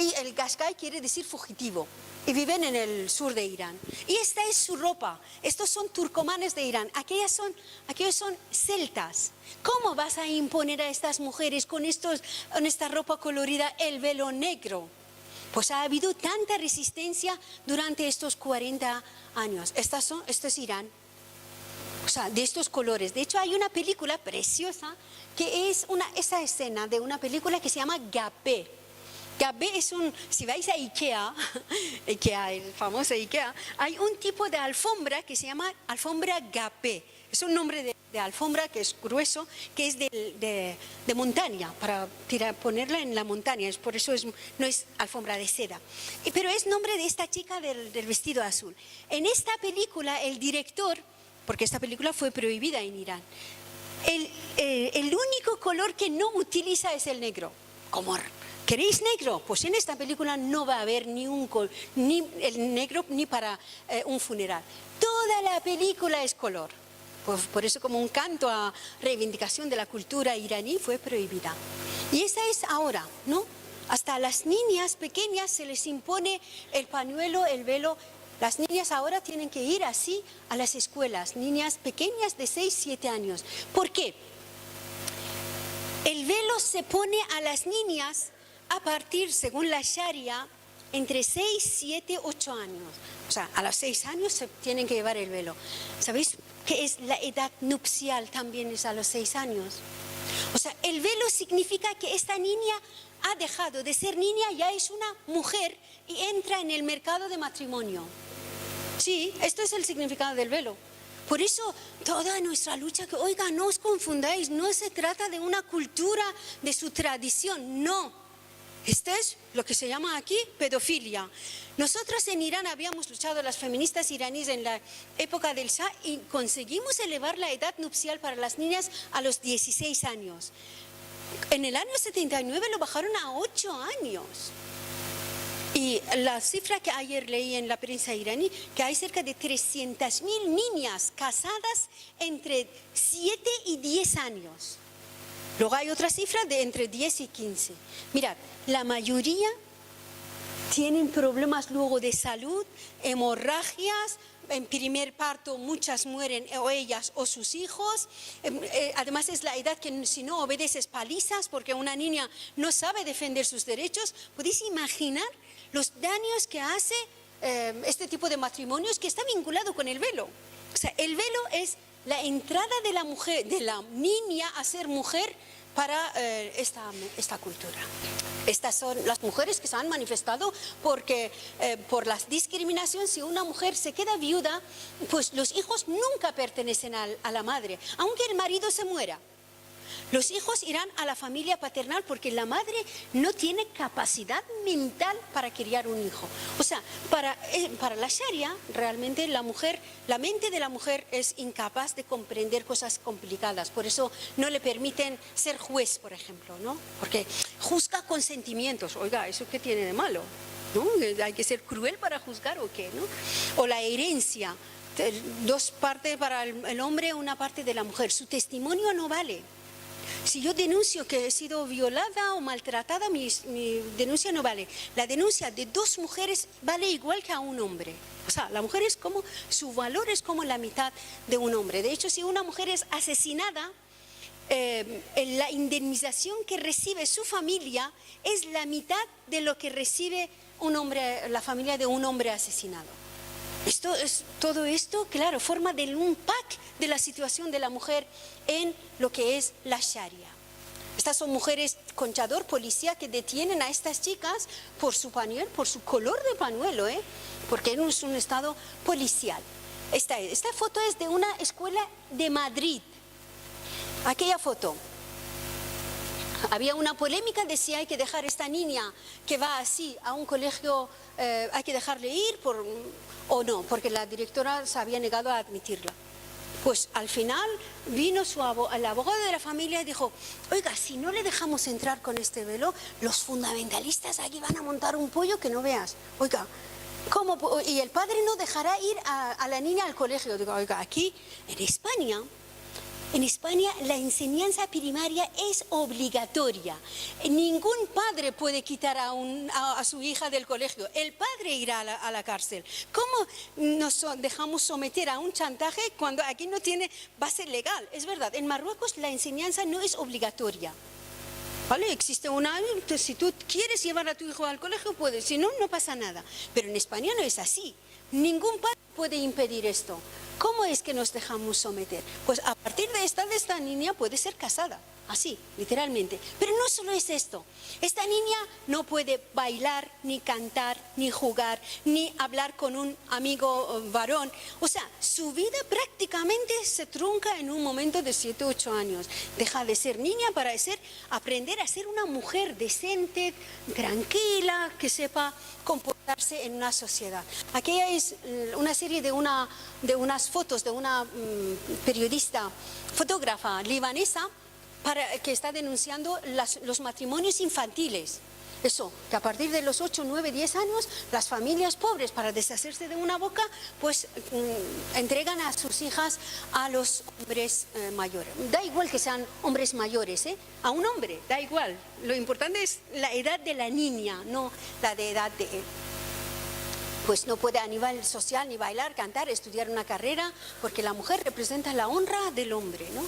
y el Qashqai quiere decir fugitivo, y viven en el sur de Irán. Y esta es su ropa. Estos son turcomanes de Irán, aquellos son celtas. ¿Cómo vas a imponer a estas mujeres con esta ropa colorida el velo negro? Pues ha habido tanta resistencia durante estos 40 años. Esto es Irán. O sea, de estos colores. De hecho, hay una película preciosa que es esa escena de una película que se llama Gapé. Gapé es si vais a Ikea, el famoso Ikea, hay un tipo de alfombra que se llama alfombra Gapé. Es un nombre de alfombra que es grueso, que es de montaña, para ponerla en la montaña. Por eso no es alfombra de seda. Pero es nombre de esta chica del vestido azul. En esta película, el director, porque esta película fue prohibida en Irán, el único color que no utiliza es el negro. ¿Cómo? ¿Queréis negro? Pues en esta película no va a haber ni el negro ni para un funeral. Toda la película es color. Por eso, como un canto a reivindicación de la cultura iraní, fue prohibida. Y esa es ahora, ¿no? Hasta a las niñas pequeñas se les impone el pañuelo, el velo. Las niñas ahora tienen que ir así a las escuelas, niñas pequeñas de 6, 7 años. ¿Por qué? El velo se pone a las niñas a partir, según la Sharia, entre 6, 7, 8 años. O sea, a los 6 años se tienen que llevar el velo. ¿Sabéis qué es la edad nupcial? También es a los 6 años. O sea, el velo significa que esta niña ha dejado de ser niña, ya es una mujer y entra en el mercado de matrimonio. Sí, esto es el significado del velo. Por eso toda nuestra lucha, que oiga, no os confundáis, no se trata de una cultura, de su tradición, no. Esto es lo que se llama aquí pedofilia. Nosotros en Irán habíamos luchado, las feministas iraníes, en la época del Shah, y conseguimos elevar la edad nupcial para las niñas a los 16 años. En el año 79 lo bajaron a 8 años. Y la cifra que ayer leí en la prensa iraní, que hay cerca de 300.000 niñas casadas entre 7 y 10 años. Luego hay otra cifra de entre 10 y 15. Mirad, la mayoría tienen problemas luego de salud, hemorragias. En primer parto muchas mueren, o ellas o sus hijos. Además es la edad que si no obedeces palizas, porque una niña no sabe defender sus derechos. ¿Podéis imaginar los daños que hace este tipo de matrimonios, que está vinculado con el velo? O sea, el velo es la entrada de la mujer, de la niña a ser mujer para esta cultura. Estas son las mujeres que se han manifestado porque por la discriminación, si una mujer se queda viuda, pues los hijos nunca pertenecen a la madre, aunque el marido se muera. Los hijos irán a la familia paternal porque la madre no tiene capacidad mental para criar un hijo. O sea, para la Sharia, realmente la mente de la mujer es incapaz de comprender cosas complicadas. Por eso no le permiten ser juez, por ejemplo, ¿no? Porque juzga con sentimientos. Oiga, ¿eso qué tiene de malo? ¿No? ¿Hay que ser cruel para juzgar o qué? ¿No? O la herencia. 2 partes para el hombre, 1 parte de la mujer. Su testimonio no vale. Si yo denuncio que he sido violada o maltratada, mi denuncia no vale. La denuncia de 2 mujeres vale igual que a un hombre. O sea, la mujer es como, su valor es como la mitad de un hombre. De hecho, si una mujer es asesinada, la indemnización que recibe su familia es la mitad de lo que recibe un hombre, la familia de un hombre asesinado. Todo esto, claro, forma de un pack de la situación de la mujer en lo que es la Sharia. Estas son mujeres conchador, policía, que detienen a estas chicas por su pañuelo, por su color de pañuelo, porque es un estado policial. Esta foto es de una escuela de Madrid. Aquella foto. Había una polémica de si hay que dejar a esta niña que va así a un colegio, hay que dejarle ir o no, porque la directora se había negado a admitirla. Pues al final vino el abogado de la familia y dijo, oiga, si no le dejamos entrar con este velo, los fundamentalistas aquí van a montar un pollo que no veas. Oiga, ¿cómo? Y el padre no dejará ir a la niña al colegio. Digo, oiga, aquí en España la enseñanza primaria es obligatoria. Ningún padre puede quitar a su hija del colegio. El padre irá a la cárcel. ¿Cómo nos dejamos someter a un chantaje cuando aquí no tiene base legal? Es verdad, en Marruecos la enseñanza no es obligatoria. ¿Vale? Existe si tú quieres llevar a tu hijo al colegio, puedes. Si no, no pasa nada. Pero en España no es así. Ningún padre puede impedir esto. ¿Cómo es que nos dejamos someter? Pues a partir de esta niña puede ser casada, así, literalmente. Pero no solo es esto. Esta niña no puede bailar, ni cantar, ni jugar, ni hablar con un amigo varón. O sea, su vida prácticamente se trunca en un momento de 7 u 8 años. Deja de ser niña para aprender a ser una mujer decente, tranquila, que sepa comportarse en una sociedad. Aquella es una serie de unas fotos de una periodista, fotógrafa libanesa, que está denunciando los matrimonios infantiles. Eso, que a partir de los 8, 9, 10 años, las familias pobres, para deshacerse de una boca, pues entregan a sus hijas a los hombres mayores. Da igual que sean hombres mayores, a un hombre, da igual. Lo importante es la edad de la niña, no la de edad de él. Pues no puede a nivel social ni bailar, cantar, estudiar una carrera, porque la mujer representa la honra del hombre, ¿no?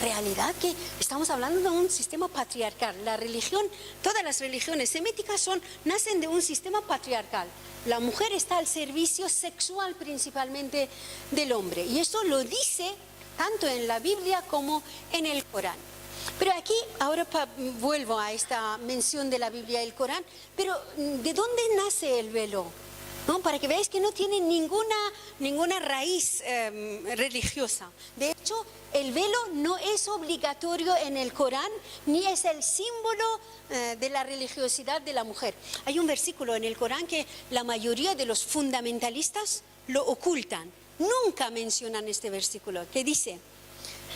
Realidad que estamos hablando de un sistema patriarcal. La religión, todas las religiones semíticas nacen de un sistema patriarcal. La mujer está al servicio sexual principalmente del hombre. Y esto lo dice tanto en la Biblia como en el Corán. Pero aquí, ahora vuelvo a esta mención de la Biblia y el Corán, pero ¿de dónde nace el velo? ¿No? Para que veáis que no tiene ninguna raíz religiosa. De hecho, el velo no es obligatorio en el Corán, ni es el símbolo de la religiosidad de la mujer. Hay un versículo en el Corán que la mayoría de los fundamentalistas lo ocultan. Nunca mencionan este versículo, que dice: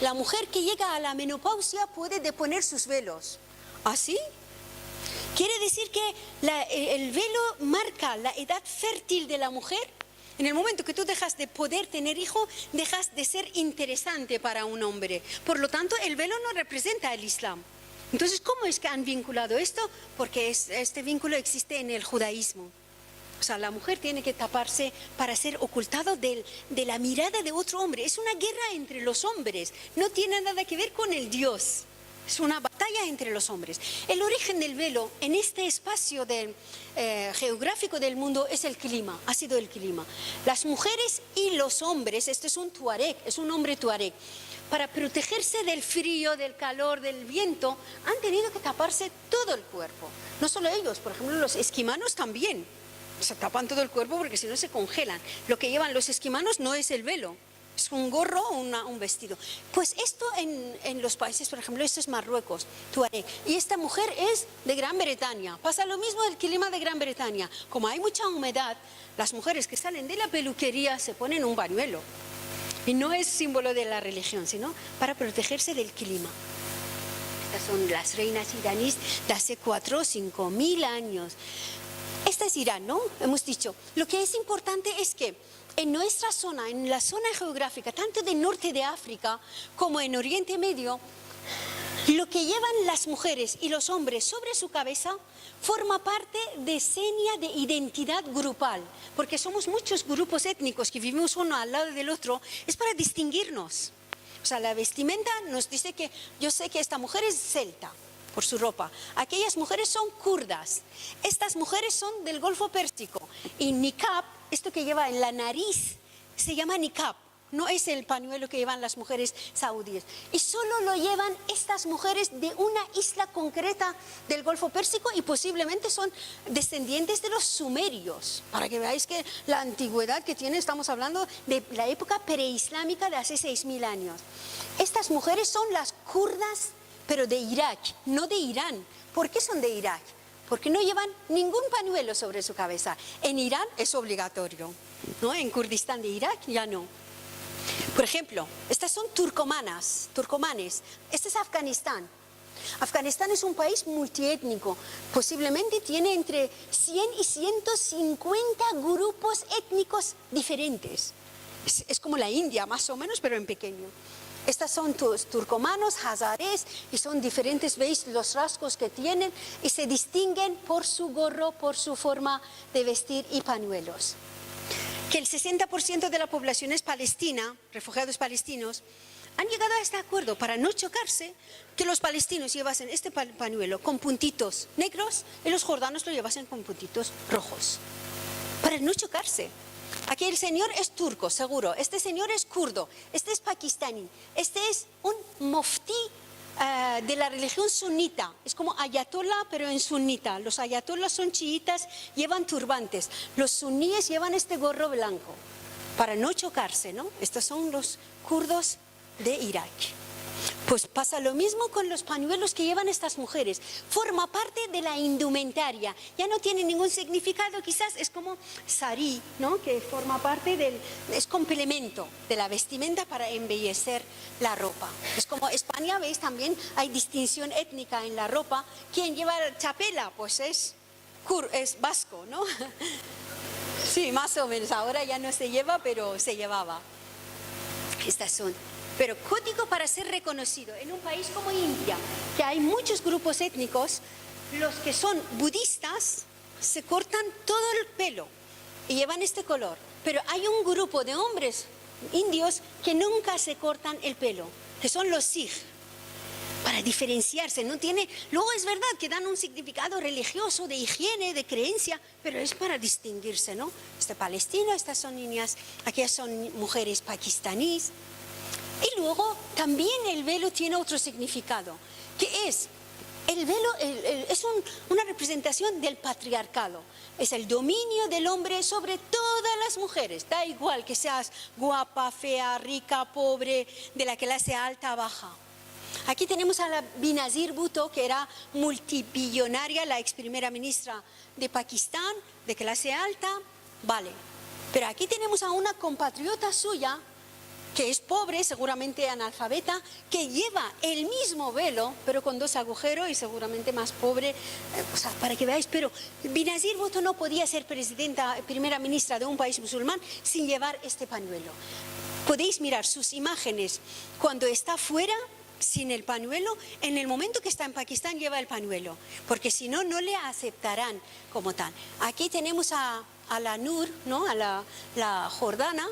la mujer que llega a la menopausia puede deponer sus velos. ¿Así? Quiere decir que el velo marca la edad fértil de la mujer. En el momento que tú dejas de poder tener hijo, dejas de ser interesante para un hombre. Por lo tanto, el velo no representa el Islam. Entonces, ¿cómo es que han vinculado esto? Porque este vínculo existe en el judaísmo. O sea, la mujer tiene que taparse para ser ocultado de la mirada de otro hombre. Es una guerra entre los hombres, no tiene nada que ver con el Dios. Es una batalla entre los hombres. El origen del velo en este espacio geográfico del mundo es el clima, ha sido el clima. Las mujeres y los hombres, este es un tuareg, es un hombre tuareg, para protegerse del frío, del calor, del viento, han tenido que taparse todo el cuerpo. No solo ellos, por ejemplo, los esquimanos también. Se tapan todo el cuerpo porque si no se congelan. Lo que llevan los esquimanos no es el velo, Es un gorro o un vestido. Pues esto en los países, por ejemplo, esto es Marruecos, Tuareg. Y esta mujer es de Gran Bretaña. Pasa lo mismo el clima de Gran Bretaña. Como hay mucha humedad, las mujeres que salen de la peluquería se ponen un pañuelo. Y no es símbolo de la religión, sino para protegerse del clima. Estas son las reinas iraníes de hace 4 o 5 mil años. Esta es Irán, ¿no? Hemos dicho. Lo que es importante es que en nuestra zona, en la zona geográfica, tanto del norte de África como en Oriente Medio, lo que llevan las mujeres y los hombres sobre su cabeza forma parte de seña de identidad grupal, porque somos muchos grupos étnicos que vivimos uno al lado del otro, es para distinguirnos. O sea, la vestimenta nos dice que yo sé que esta mujer es celta por su ropa, aquellas mujeres son kurdas, estas mujeres son del Golfo Pérsico y niqab, esto que lleva en la nariz, se llama niqab. No es el pañuelo que llevan las mujeres saudíes. Y solo lo llevan estas mujeres de una isla concreta del Golfo Pérsico y posiblemente son descendientes de los sumerios. Para que veáis que la antigüedad que tiene, estamos hablando de la época preislámica de hace 6.000 años. Estas mujeres son las kurdas, pero de Irak, no de Irán. ¿Por qué son de Irak? Porque no llevan ningún pañuelo sobre su cabeza. En Irán es obligatorio, ¿no? En Kurdistán de Irak ya no. Por ejemplo, estas son turcomanes. Este es Afganistán. Afganistán es un país multiétnico. Posiblemente tiene entre 100 y 150 grupos étnicos diferentes. Es como la India, más o menos, pero en pequeño. Estas son turcomanos, hazarés, y son diferentes, veis los rasgos que tienen, y se distinguen por su gorro, por su forma de vestir y pañuelos. Que el 60% de la población es palestina, refugiados palestinos, han llegado a este acuerdo para no chocarse, que los palestinos llevasen este pañuelo con puntitos negros y los jordanos lo llevasen con puntitos rojos, para no chocarse. Aquí el señor es turco, seguro, este señor es kurdo, este es pakistaní, este es un muftí de la religión sunita, es como ayatollah pero en sunita. Los ayatollas son chiitas, llevan turbantes, los suníes llevan este gorro blanco para no chocarse, ¿no? Estos son los kurdos de Irak. Pues pasa lo mismo con los pañuelos que llevan estas mujeres, forma parte de la indumentaria, ya no tiene ningún significado, quizás es como sari, ¿no? Que forma parte es complemento de la vestimenta para embellecer la ropa. Es como España, veis, también hay distinción étnica en la ropa. ¿Quién lleva chapela? Pues es vasco, ¿no? Sí, más o menos, ahora ya no se lleva, pero se llevaba. Estas son. Pero código para ser reconocido en un país como India, que hay muchos grupos étnicos, los que son budistas se cortan todo el pelo y llevan este color. Pero hay un grupo de hombres indios que nunca se cortan el pelo, que son los Sikh, para diferenciarse. No tiene, luego es verdad que dan un significado religioso, de higiene, de creencia, pero es para distinguirse, ¿no? Este palestino, estas son niñas, aquellas son mujeres pakistaníes. Y luego también el velo tiene otro significado, que es, el velo es una representación del patriarcado, es el dominio del hombre sobre todas las mujeres, da igual que seas guapa, fea, rica, pobre, de la clase alta, baja. Aquí tenemos a la Benazir Bhutto, que era multibillonaria, la ex primera ministra de Pakistán, de clase alta, vale. Pero aquí tenemos a una compatriota suya, que es pobre, seguramente analfabeta, que lleva el mismo velo, pero con 2 agujeros y seguramente más pobre, o sea, para que veáis. Pero Benazir Bhutto no podía ser primera ministra de un país musulmán sin llevar este pañuelo. Podéis mirar sus imágenes cuando está fuera, sin el pañuelo, en el momento que está en Pakistán lleva el pañuelo, porque si no, no le aceptarán como tal. Aquí tenemos a la Nur, ¿no? A la jordana.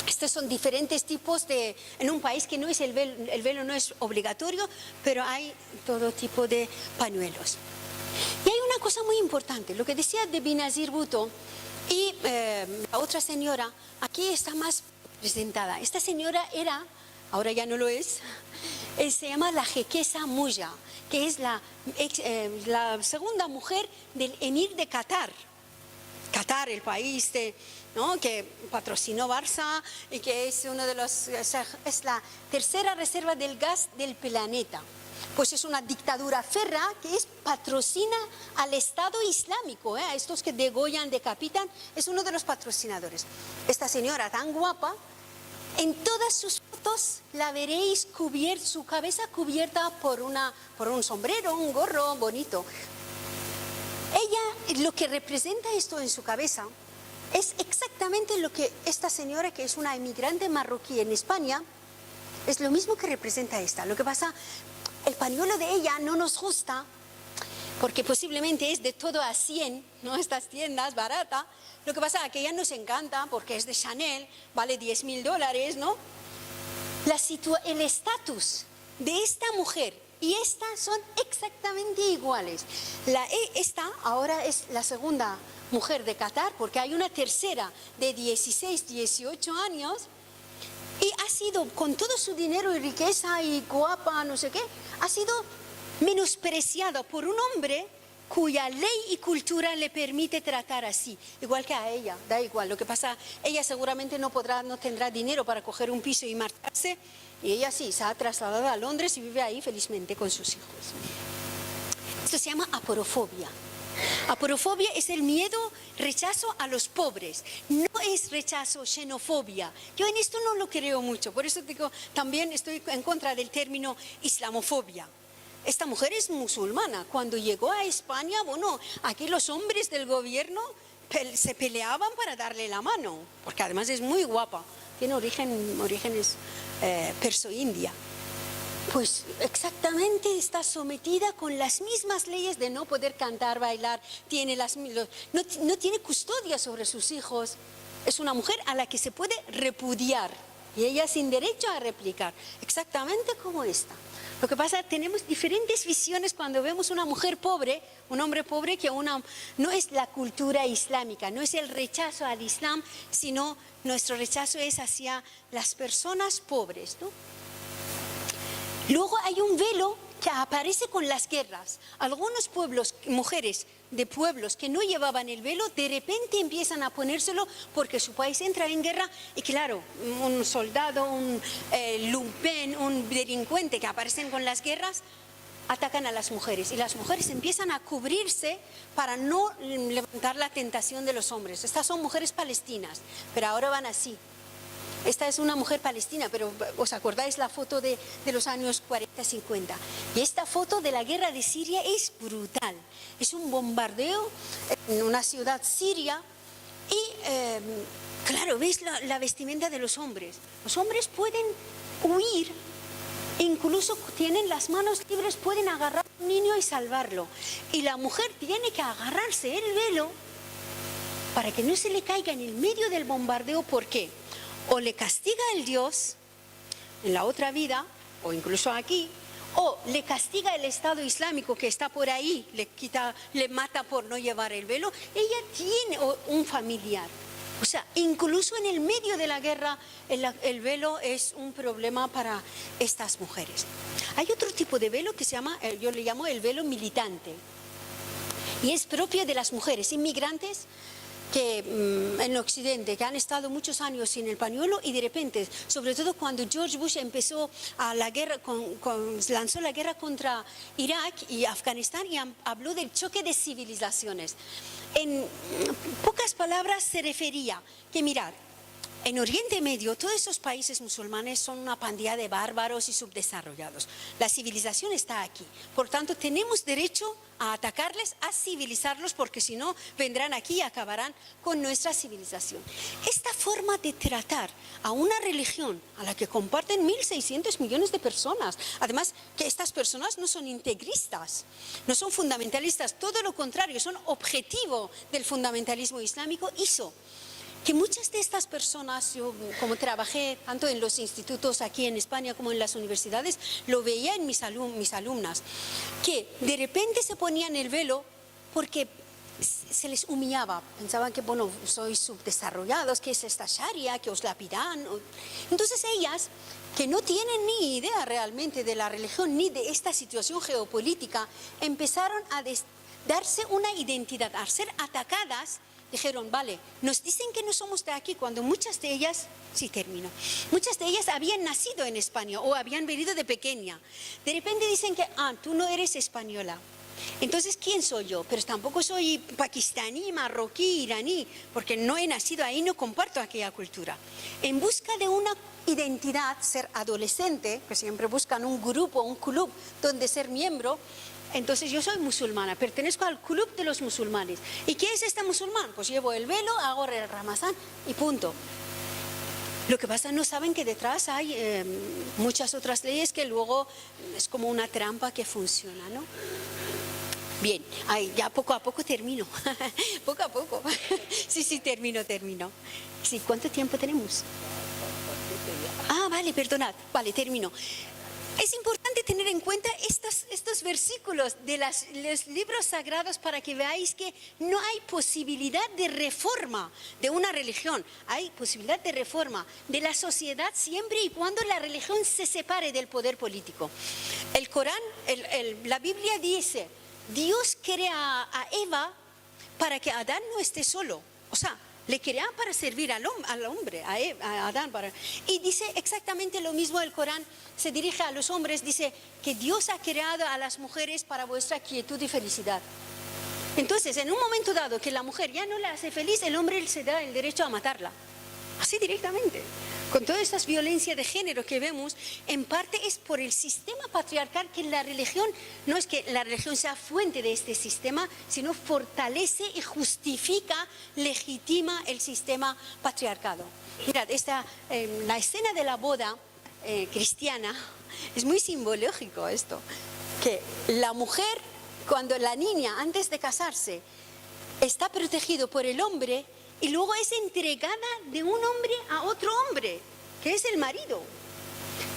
Estos son diferentes tipos en un país que no es el velo no es obligatorio, pero hay todo tipo de pañuelos. Y hay una cosa muy importante, lo que decía de Benazir Bhutto y la otra señora, aquí está más presentada. Esta señora era, ahora ya no lo es, se llama la Jequesa Mulla, que es la segunda mujer del emir de Qatar. Qatar, el país ¿no? que patrocinó Barça y que es uno de los, es la tercera reserva del gas del planeta. Pues es una dictadura férrea que patrocina al Estado Islámico, a estos que degollan, decapitan, es uno de los patrocinadores. Esta señora tan guapa, en todas sus fotos la veréis su cabeza cubierta por un sombrero, un gorro bonito. Ella, lo que representa esto en su cabeza, es exactamente lo que esta señora, que es una inmigrante marroquí en España, es lo mismo que representa esta. Lo que pasa, el pañuelo de ella no nos gusta, porque posiblemente es de todo a 100, ¿no? Estas tiendas baratas. Lo que pasa es que a ella nos encanta porque es de Chanel, vale $10.000, ¿no? El estatus de esta mujer y esta son exactamente iguales. Esta ahora es la segunda mujer de Qatar, porque hay una tercera de 16, 18 años, y ha sido, con todo su dinero y riqueza y guapa, no sé qué, ha sido menospreciada por un hombre cuya ley y cultura le permite tratar así, igual que a ella, da igual. Lo que pasa, ella seguramente no tendrá dinero para coger un piso y marcharse, y ella sí, se ha trasladado a Londres y vive ahí felizmente con sus hijos. Esto se llama aporofobia. Aporofobia es el miedo, rechazo a los pobres, no es rechazo, xenofobia. Yo en esto no lo creo mucho, por eso digo, también estoy en contra del término islamofobia. Esta mujer es musulmana. Cuando llegó a España, bueno, aquí los hombres del gobierno se peleaban para darle la mano, porque además es muy guapa, tiene orígenes perso-india. Pues exactamente está sometida con las mismas leyes de no poder cantar, bailar, no tiene custodia sobre sus hijos. Es una mujer a la que se puede repudiar y ella sin derecho a replicar, exactamente como esta. Lo que pasa, tenemos diferentes visiones cuando vemos una mujer pobre, un hombre pobre, que no es la cultura islámica, no es el rechazo al Islam, sino nuestro rechazo es hacia las personas pobres, ¿no? Luego hay un velo que aparece con las guerras. Algunos pueblos, mujeres de pueblos que no llevaban el velo, de repente empiezan a ponérselo porque su país entra en guerra y claro, un soldado, un lumpen, un delincuente que aparecen con las guerras, atacan a las mujeres y las mujeres empiezan a cubrirse para no levantar la tentación de los hombres. Estas son mujeres palestinas, pero ahora van así. Esta es una mujer palestina, pero ¿os acordáis la foto de los años 40-50? Y esta foto de la guerra de Siria es brutal. Es un bombardeo en una ciudad siria y, claro, veis la vestimenta de los hombres. Los hombres pueden huir, incluso tienen las manos libres, pueden agarrar a un niño y salvarlo. Y la mujer tiene que agarrarse el velo para que no se le caiga en el medio del bombardeo. ¿Por qué? O le castiga el Dios en la otra vida, o incluso aquí, o le castiga el Estado Islámico que está por ahí, le mata por no llevar el velo. Ella tiene un familiar. O sea, incluso en el medio de la guerra, el velo es un problema para estas mujeres. Hay otro tipo de velo que se llama, yo le llamo el velo militante, y es propio de las mujeres inmigrantes que en Occidente, que han estado muchos años sin el pañuelo y de repente, sobre todo cuando George Bush empezó la guerra, lanzó la guerra contra Irak y Afganistán y habló del choque de civilizaciones. En pocas palabras se refería que, mirad, en Oriente Medio todos esos países musulmanes son una pandilla de bárbaros y subdesarrollados. La civilización está aquí, por tanto tenemos derecho a atacarles, a civilizarlos, porque si no vendrán aquí y acabarán con nuestra civilización. Esta forma de tratar a una religión a la que comparten 1.600 millones de personas, además que estas personas no son integristas, no son fundamentalistas, todo lo contrario, son objetivo del fundamentalismo islámico, hizo que muchas de estas personas, yo como trabajé tanto en los institutos aquí en España como en las universidades, lo veía en mis alumnas, que de repente se ponían el velo porque se les humillaba, pensaban que, bueno, sois subdesarrollados, que es esta sharia, que os lapidan. Entonces ellas, que no tienen ni idea realmente de la religión ni de esta situación geopolítica, empezaron a darse una identidad, a ser atacadas dijeron, vale, nos dicen que no somos de aquí, cuando muchas de ellas, sí termino, muchas de ellas habían nacido en España o habían venido de pequeña. De repente dicen que, tú no eres española. Entonces, ¿quién soy yo? Pero tampoco soy pakistaní, marroquí, iraní, porque no he nacido ahí, no comparto aquella cultura. En busca de una identidad, ser adolescente, que siempre buscan un grupo, un club donde ser miembro. Entonces yo soy musulmana, pertenezco al club de los musulmanes. ¿Y qué es este musulmán? Pues llevo el velo, hago el Ramadán y punto. Lo que pasa, no saben que detrás hay muchas otras leyes que luego es como una trampa que funciona, ¿no? Bien, ya poco a poco termino. Poco a poco. Sí, termino. Sí, ¿cuánto tiempo tenemos? Vale, perdonad. Vale, termino. Es importante tener en cuenta estos versículos de los libros sagrados para que veáis que no hay posibilidad de reforma de una religión. Hay posibilidad de reforma de la sociedad siempre y cuando la religión se separe del poder político. El Corán, la Biblia dice, Dios crea a Eva para que Adán no esté solo. O sea, le crea para servir al hombre, a Adán. Y dice exactamente lo mismo el Corán, se dirige a los hombres, dice que Dios ha creado a las mujeres para vuestra quietud y felicidad. Entonces, en un momento dado que la mujer ya no la hace feliz, el hombre se da el derecho a matarla. Así directamente. Con toda esta violencia de género que vemos, en parte es por el sistema patriarcal que la religión, no es que la religión sea fuente de este sistema, sino fortalece y justifica, legitima el sistema patriarcado. Mirad, la escena de la boda cristiana, es muy simbológico esto, que la mujer, cuando la niña antes de casarse está protegido por el hombre, y luego es entregada de un hombre a otro hombre, que es el marido.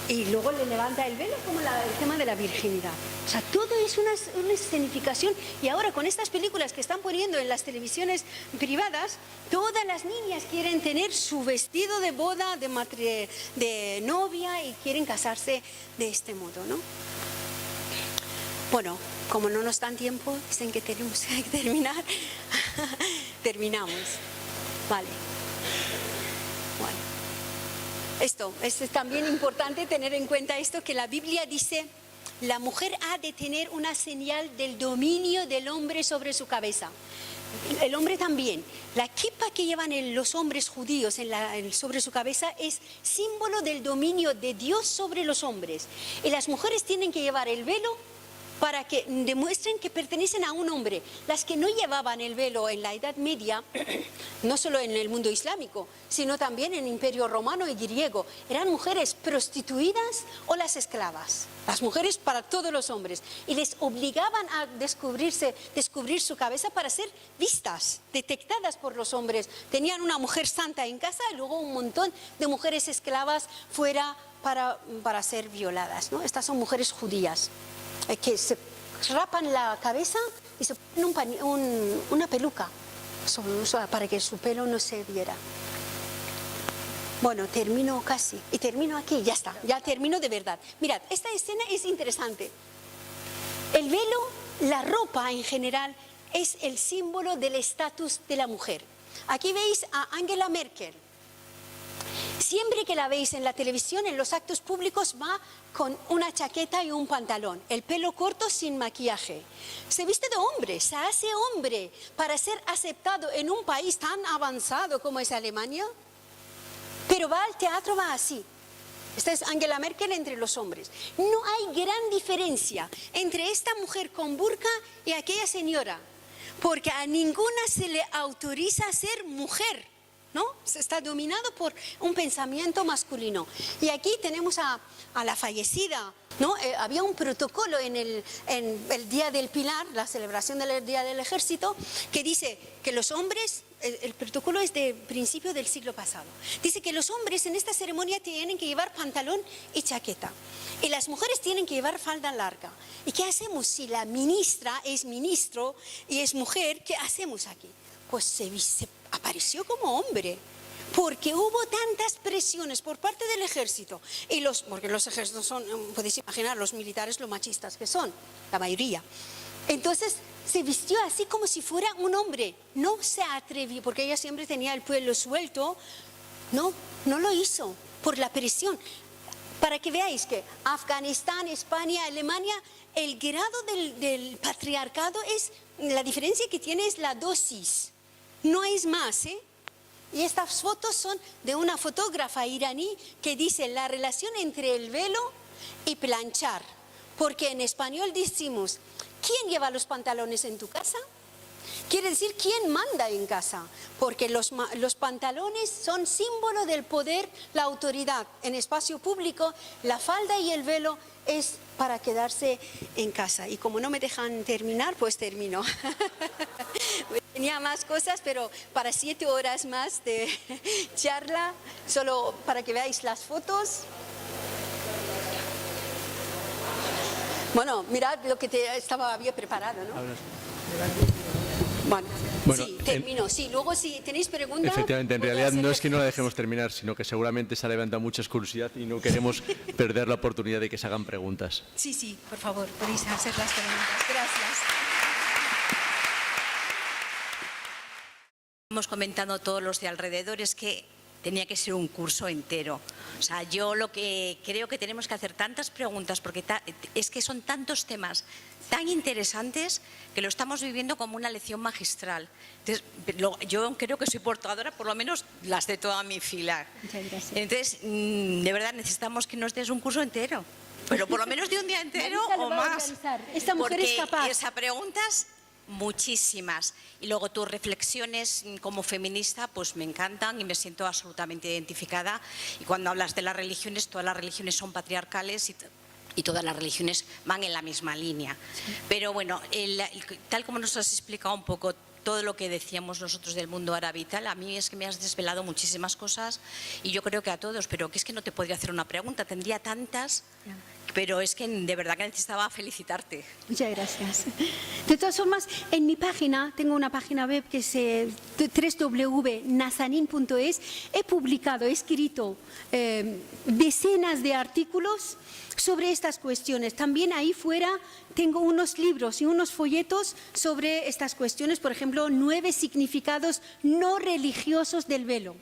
Y luego le levanta el velo como el tema de la virginidad. O sea, todo es una escenificación. Y ahora con estas películas que están poniendo en las televisiones privadas, todas las niñas quieren tener su vestido de boda, de novia, y quieren casarse de este modo, ¿no? Bueno, como no nos dan tiempo, dicen que tenemos que terminar. Terminamos. Vale. Bueno. Esto es también importante tener en cuenta esto, que la Biblia dice, la mujer ha de tener una señal del dominio del hombre sobre su cabeza. El hombre también. La kipa que llevan los hombres judíos sobre su cabeza es símbolo del dominio de Dios sobre los hombres. Y las mujeres tienen que llevar el velo para que demuestren que pertenecen a un hombre. Las que no llevaban el velo en la Edad Media, no solo en el mundo islámico, sino también en el Imperio Romano y griego, eran mujeres prostituidas o las esclavas. Las mujeres para todos los hombres. Y les obligaban a descubrir su cabeza para ser vistas, detectadas por los hombres. Tenían una mujer santa en casa y luego un montón de mujeres esclavas fuera para ser violadas, ¿no? Estas son mujeres judías, que se rapan la cabeza y se ponen una peluca para que su pelo no se viera. Bueno, termino casi, y termino aquí, ya está, ya termino de verdad. Mirad, esta escena es interesante. El velo, la ropa en general, es el símbolo del estatus de la mujer. Aquí veis a Angela Merkel. Siempre que la veis en la televisión, en los actos públicos, va con una chaqueta y un pantalón, el pelo corto sin maquillaje. Se viste de hombre, se hace hombre para ser aceptado en un país tan avanzado como es Alemania, pero va al teatro, va así. Esta es Angela Merkel entre los hombres. No hay gran diferencia entre esta mujer con burka y aquella señora, porque a ninguna se le autoriza a ser mujer, ¿no? Está dominado por un pensamiento masculino. Y aquí tenemos a la fallecida, ¿no? Había un protocolo en el Día del Pilar, la celebración del Día del Ejército, que dice que los hombres, el protocolo es de principio del siglo pasado, dice que los hombres en esta ceremonia tienen que llevar pantalón y chaqueta, y las mujeres tienen que llevar falda larga. ¿Y qué hacemos si la ministra es ministro y es mujer? ¿Qué hacemos aquí? Pues se apareció como hombre, porque hubo tantas presiones por parte del ejército, porque los ejércitos son, podéis imaginar, los militares lo machistas que son, la mayoría. Entonces se vistió así como si fuera un hombre. No se atrevió, porque ella siempre tenía el pelo suelto. No lo hizo por la presión. Para que veáis que Afganistán, España, Alemania, el grado del patriarcado es, la diferencia que tiene es la dosis. No es más, ¿eh? Y estas fotos son de una fotógrafa iraní que dice la relación entre el velo y planchar. Porque en español decimos, ¿quién lleva los pantalones en tu casa? Quiere decir, ¿quién manda en casa? Porque los pantalones son símbolo del poder, la autoridad. En espacio público, la falda y el velo es para quedarse en casa. Y como no me dejan terminar, pues termino. Tenía más cosas, pero para 7 horas más de charla, solo para que veáis las fotos. Bueno, mirad lo que había preparado, ¿no? Bueno, sí, termino. Sí, luego si tenéis preguntas... Efectivamente, en realidad no es que no la dejemos terminar, sino que seguramente se ha levantado mucha curiosidad y no queremos perder la oportunidad de que se hagan preguntas. Sí, por favor, podéis hacer las preguntas. Gracias. Hemos comentado todos los de alrededor, es que tenía que ser un curso entero. O sea, yo lo que creo que tenemos que hacer tantas preguntas, porque es que son tantos temas tan interesantes que lo estamos viviendo como una lección magistral. Entonces, yo creo que soy portadora, por lo menos las de toda mi fila. Muchas gracias. Entonces, de verdad necesitamos que nos des un curso entero, pero por lo menos de un día entero o más. Esta mujer es capaz. Porque esas preguntas... muchísimas. Y luego tus reflexiones como feminista pues me encantan y me siento absolutamente identificada. Y cuando hablas de las religiones, todas las religiones son patriarcales y todas las religiones van en la misma línea. Sí. Pero bueno, tal como nos has explicado un poco todo lo que decíamos nosotros del mundo árabe y tal, a mí es que me has desvelado muchísimas cosas y yo creo que a todos, pero que es que no te podría hacer una pregunta, tendría tantas... Pero es que de verdad que necesitaba felicitarte. Muchas gracias. De todas formas, en mi página, tengo una página web que es www.nazanin.es, he escrito decenas de artículos sobre estas cuestiones. También ahí fuera tengo unos libros y unos folletos sobre estas cuestiones, por ejemplo, 9 significados no religiosos del velo.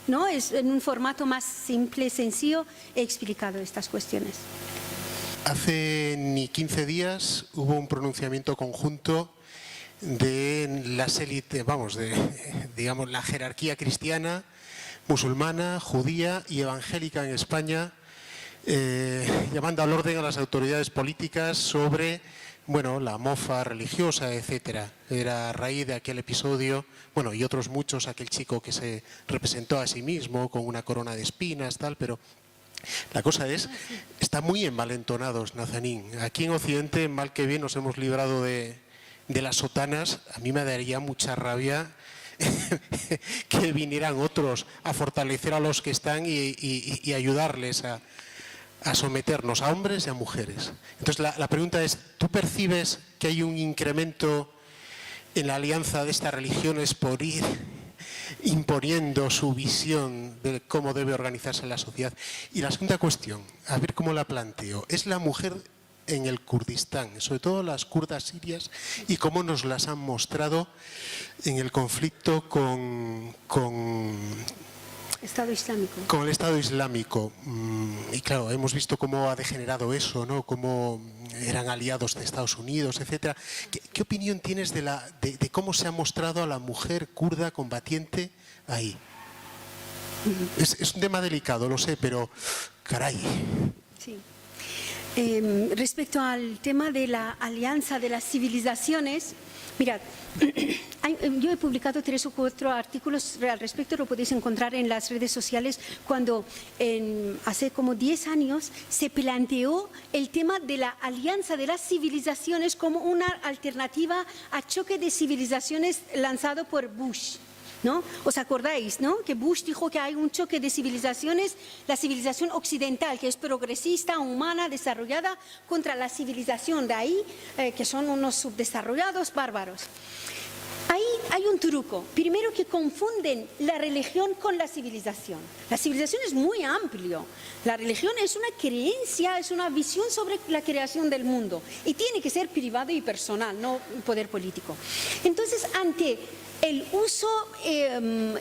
¿No? Es en un formato más simple, sencillo, he explicado estas cuestiones. Hace ni 15 días hubo un pronunciamiento conjunto de las élites, digamos, la jerarquía cristiana, musulmana, judía y evangélica en España, llamando al orden a las autoridades políticas sobre la mofa religiosa, etcétera. Era a raíz de aquel episodio, y otros muchos, aquel chico que se representó a sí mismo con una corona de espinas, tal, pero la cosa es, está muy envalentonados, Nazanin. Aquí en Occidente, mal que bien, nos hemos librado de las sotanas. A mí me daría mucha rabia que vinieran otros a fortalecer a los que están y ayudarles a someternos a hombres y a mujeres. Entonces la pregunta es, ¿tú percibes que hay un incremento en la alianza de estas religiones por ir imponiendo su visión de cómo debe organizarse la sociedad? Y la segunda cuestión, a ver cómo la planteo, es la mujer en el Kurdistán, sobre todo las kurdas sirias, y cómo nos las han mostrado en el conflicto con Estado Islámico. Con el Estado Islámico. Y claro, hemos visto cómo ha degenerado eso, ¿no? Cómo eran aliados de Estados Unidos, etcétera. ¿Qué opinión tienes de cómo se ha mostrado a la mujer kurda combatiente ahí? Es un tema delicado, lo sé, pero caray. Sí. Respecto al tema de la alianza de las civilizaciones, mirad, yo he publicado 3 o 4 artículos al respecto, lo podéis encontrar en las redes sociales, cuando hace como 10 años se planteó el tema de la alianza de las civilizaciones como una alternativa a choque de civilizaciones lanzado por Bush. ¿No? ¿Os acordáis, no? Que Bush dijo que hay un choque de civilizaciones, la civilización occidental, que es progresista, humana, desarrollada, contra la civilización de ahí, que son unos subdesarrollados bárbaros. Ahí hay un truco. Primero, que confunden la religión con la civilización. La civilización es muy amplio. La religión es una creencia, es una visión sobre la creación del mundo y tiene que ser privado y personal, no poder político. Entonces, ante el uso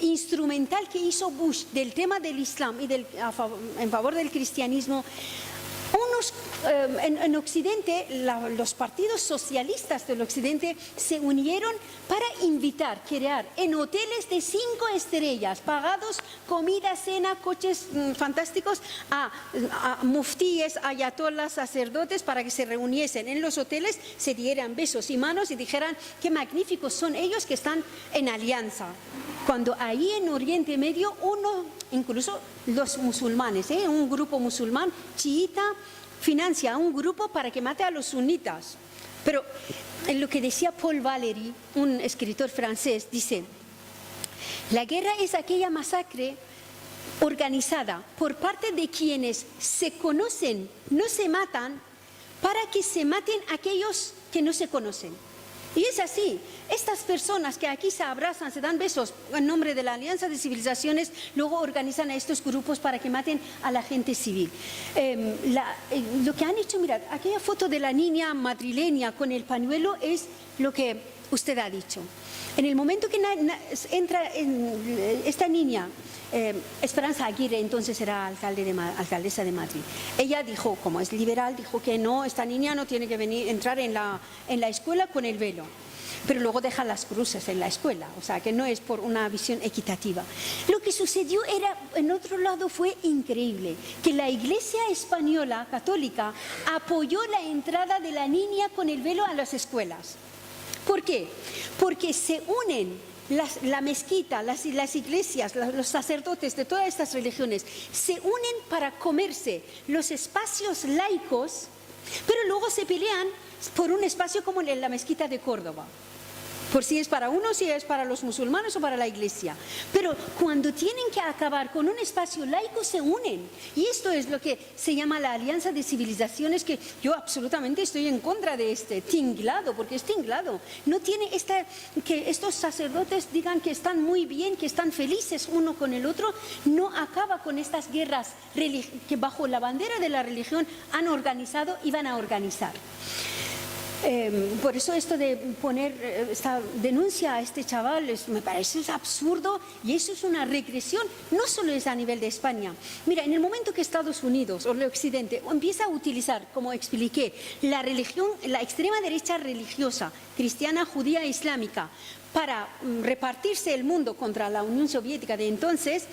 instrumental que hizo Bush del tema del Islam y en favor del cristianismo, en Occidente, los partidos socialistas del Occidente se unieron para invitar, crear en hoteles de 5 estrellas, pagados, comida, cena, coches fantásticos, a muftíes, ayatolás, sacerdotes, para que se reuniesen en los hoteles, se dieran besos y manos y dijeran qué magníficos son ellos que están en alianza. Cuando ahí en Oriente Medio, incluso los musulmanes, un grupo musulmán chiita, financia a un grupo para que mate a los sunitas. Pero en lo que decía Paul Valéry, un escritor francés, dice: la guerra es aquella masacre organizada por parte de quienes se conocen, no se matan, para que se maten aquellos que no se conocen. Y es así, estas personas que aquí se abrazan, se dan besos en nombre de la Alianza de Civilizaciones, luego organizan a estos grupos para que maten a la gente civil. Lo que han hecho, mirad, aquella foto de la niña madrileña con el pañuelo es lo que usted ha dicho. En el momento que entra esta niña, Esperanza Aguirre entonces era alcaldesa de Madrid. Ella dijo, como es liberal, dijo que no, esta niña no tiene que entrar en la escuela con el velo. Pero luego deja las cruces en la escuela, o sea que no es por una visión equitativa. Lo que sucedió en otro lado fue increíble, que la Iglesia española católica apoyó la entrada de la niña con el velo a las escuelas. ¿Por qué? Porque se unen la mezquita, las iglesias, los sacerdotes de todas estas religiones, se unen para comerse los espacios laicos, pero luego se pelean por un espacio como en la mezquita de Córdoba. Por si es para uno, si es para los musulmanes o para la iglesia. Pero cuando tienen que acabar con un espacio laico, se unen. Y esto es lo que se llama la Alianza de Civilizaciones, que yo absolutamente estoy en contra de este tinglado, porque es tinglado. No tiene que estos sacerdotes digan que están muy bien, que están felices uno con el otro, no acaba con estas guerras que bajo la bandera de la religión han organizado y van a organizar. Por eso esto de poner esta denuncia a este chaval me parece absurdo, y eso es una regresión, no solo es a nivel de España. Mira, en el momento que Estados Unidos o el Occidente empieza a utilizar, como expliqué, la religión, la extrema derecha religiosa, cristiana, judía e islámica, para repartirse el mundo contra la Unión Soviética de entonces,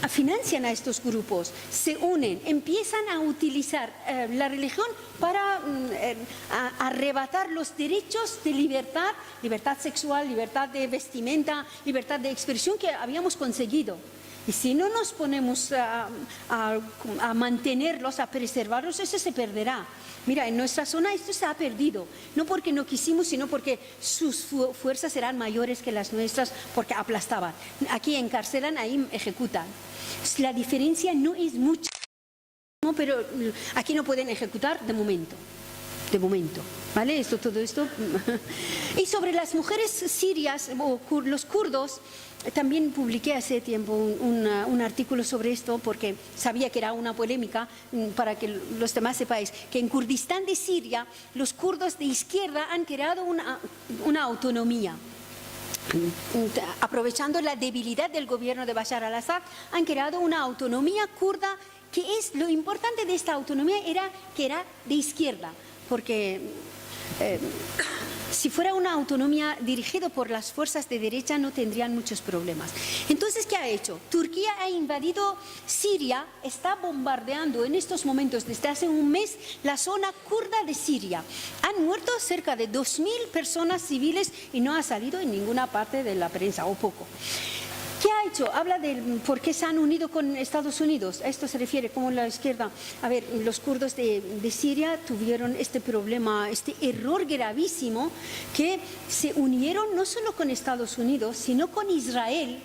financian a estos grupos, se unen, empiezan a utilizar la religión para arrebatar los derechos de libertad, libertad sexual, libertad de vestimenta, libertad de expresión que habíamos conseguido. Y si no nos ponemos a mantenerlos, a preservarlos, eso se perderá. Mira, en nuestra zona esto se ha perdido, no porque no quisimos, sino porque sus fuerzas eran mayores que las nuestras, porque aplastaban. Aquí encarcelan, ahí ejecutan. La diferencia no es mucha, pero aquí no pueden ejecutar de momento. ¿Vale? Todo esto. Y sobre las mujeres sirias o los kurdos, también publiqué hace tiempo un artículo sobre esto, porque sabía que era una polémica, para que los demás sepáis que en Kurdistán de Siria los kurdos de izquierda han creado una autonomía. Aprovechando la debilidad del gobierno de Bashar al-Assad, han creado una autonomía kurda, que es lo importante de esta autonomía, que era de izquierda, porque si fuera una autonomía dirigida por las fuerzas de derecha no tendrían muchos problemas. Entonces, ¿qué ha hecho? Turquía ha invadido Siria, está bombardeando en estos momentos, desde hace un mes, la zona kurda de Siria. Han muerto cerca de 2.000 personas civiles y no ha salido en ninguna parte de la prensa, o poco. ¿Qué ha hecho? Habla de por qué se han unido con Estados Unidos. A esto se refiere como la izquierda. A ver, los kurdos de Siria tuvieron este problema, este error gravísimo, que se unieron no solo con Estados Unidos, sino con Israel.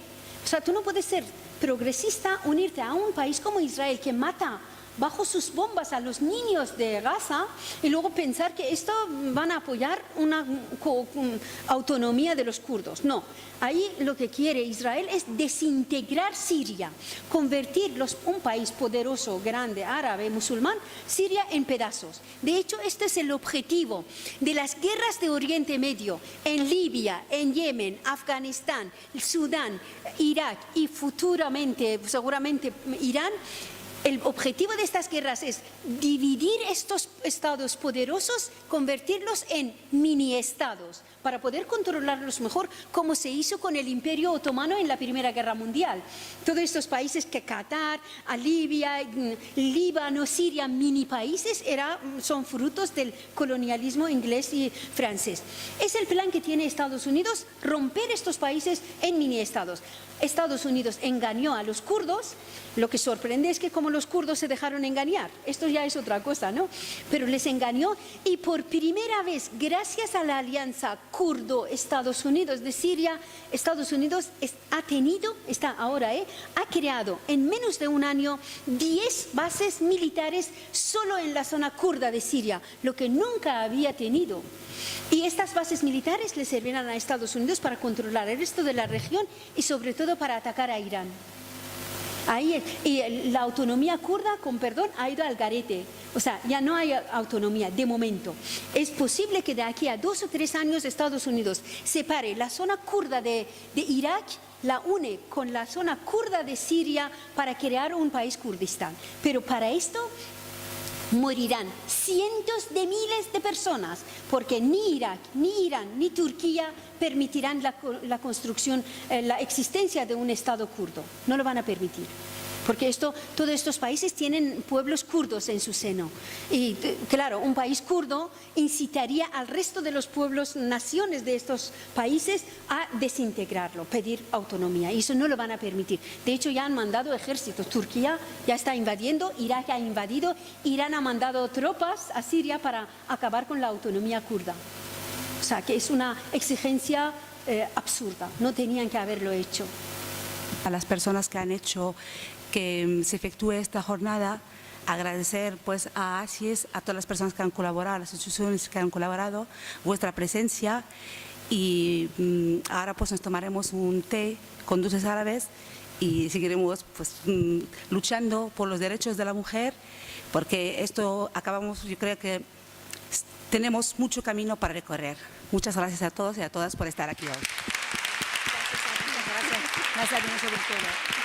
O sea, tú no puedes ser progresista, unirte a un país como Israel, que mata bajo sus bombas a los niños de Gaza y luego pensar que esto van a apoyar una autonomía de los kurdos. No, ahí lo que quiere Israel es desintegrar Siria, convertir un país poderoso, grande, árabe, musulmán, Siria en pedazos. De hecho, este es el objetivo de las guerras de Oriente Medio, en Libia, en Yemen, Afganistán, Sudán, Irak y futuramente, seguramente, Irán. El objetivo de estas guerras es dividir estos estados poderosos, convertirlos en mini-estados, para poder controlarlos mejor, como se hizo con el Imperio Otomano en la Primera Guerra Mundial. Todos estos países que Qatar, a Libia, Líbano, Siria, mini países, son frutos del colonialismo inglés y francés. Es el plan que tiene Estados Unidos, romper estos países en mini-estados. Estados Unidos engañó a los kurdos. Lo que sorprende es que como los kurdos se dejaron engañar, esto ya es otra cosa, ¿no? Pero les engañó y por primera vez, gracias a la alianza kurdo-Estados Unidos de Siria, Estados Unidos ha creado en menos de un año 10 bases militares solo en la zona kurda de Siria, lo que nunca había tenido. Y estas bases militares le servirán a Estados Unidos para controlar el resto de la región y sobre todo para atacar a Irán. Y la autonomía kurda, con perdón, ha ido al garete. O sea, ya no hay autonomía de momento. Es posible que de aquí a 2 o 3 años Estados Unidos separe la zona kurda de Irak, la une con la zona kurda de Siria para crear un país Kurdistán. Pero para esto morirán cientos de miles de personas, porque ni Irak, ni Irán, ni Turquía permitirán la construcción, la existencia de un Estado kurdo. No lo van a permitir. Porque todos estos países tienen pueblos kurdos en su seno. Y claro, un país kurdo incitaría al resto de los pueblos, naciones de estos países a desintegrarlo, pedir autonomía. Y eso no lo van a permitir. De hecho, ya han mandado ejércitos. Turquía ya está invadiendo, Irak ha invadido, Irán ha mandado tropas a Siria para acabar con la autonomía kurda. O sea, que es una exigencia absurda. No tenían que haberlo hecho. A las personas que han hecho que se efectúe esta jornada, agradecer pues a ASIES, a todas las personas que han colaborado, a las instituciones que han colaborado, vuestra presencia, y ahora pues nos tomaremos un té con dulces árabes y seguiremos pues luchando por los derechos de la mujer, porque yo creo que tenemos mucho camino para recorrer. Muchas gracias a todos y a todas por estar aquí hoy. Gracias a ti sobre todo.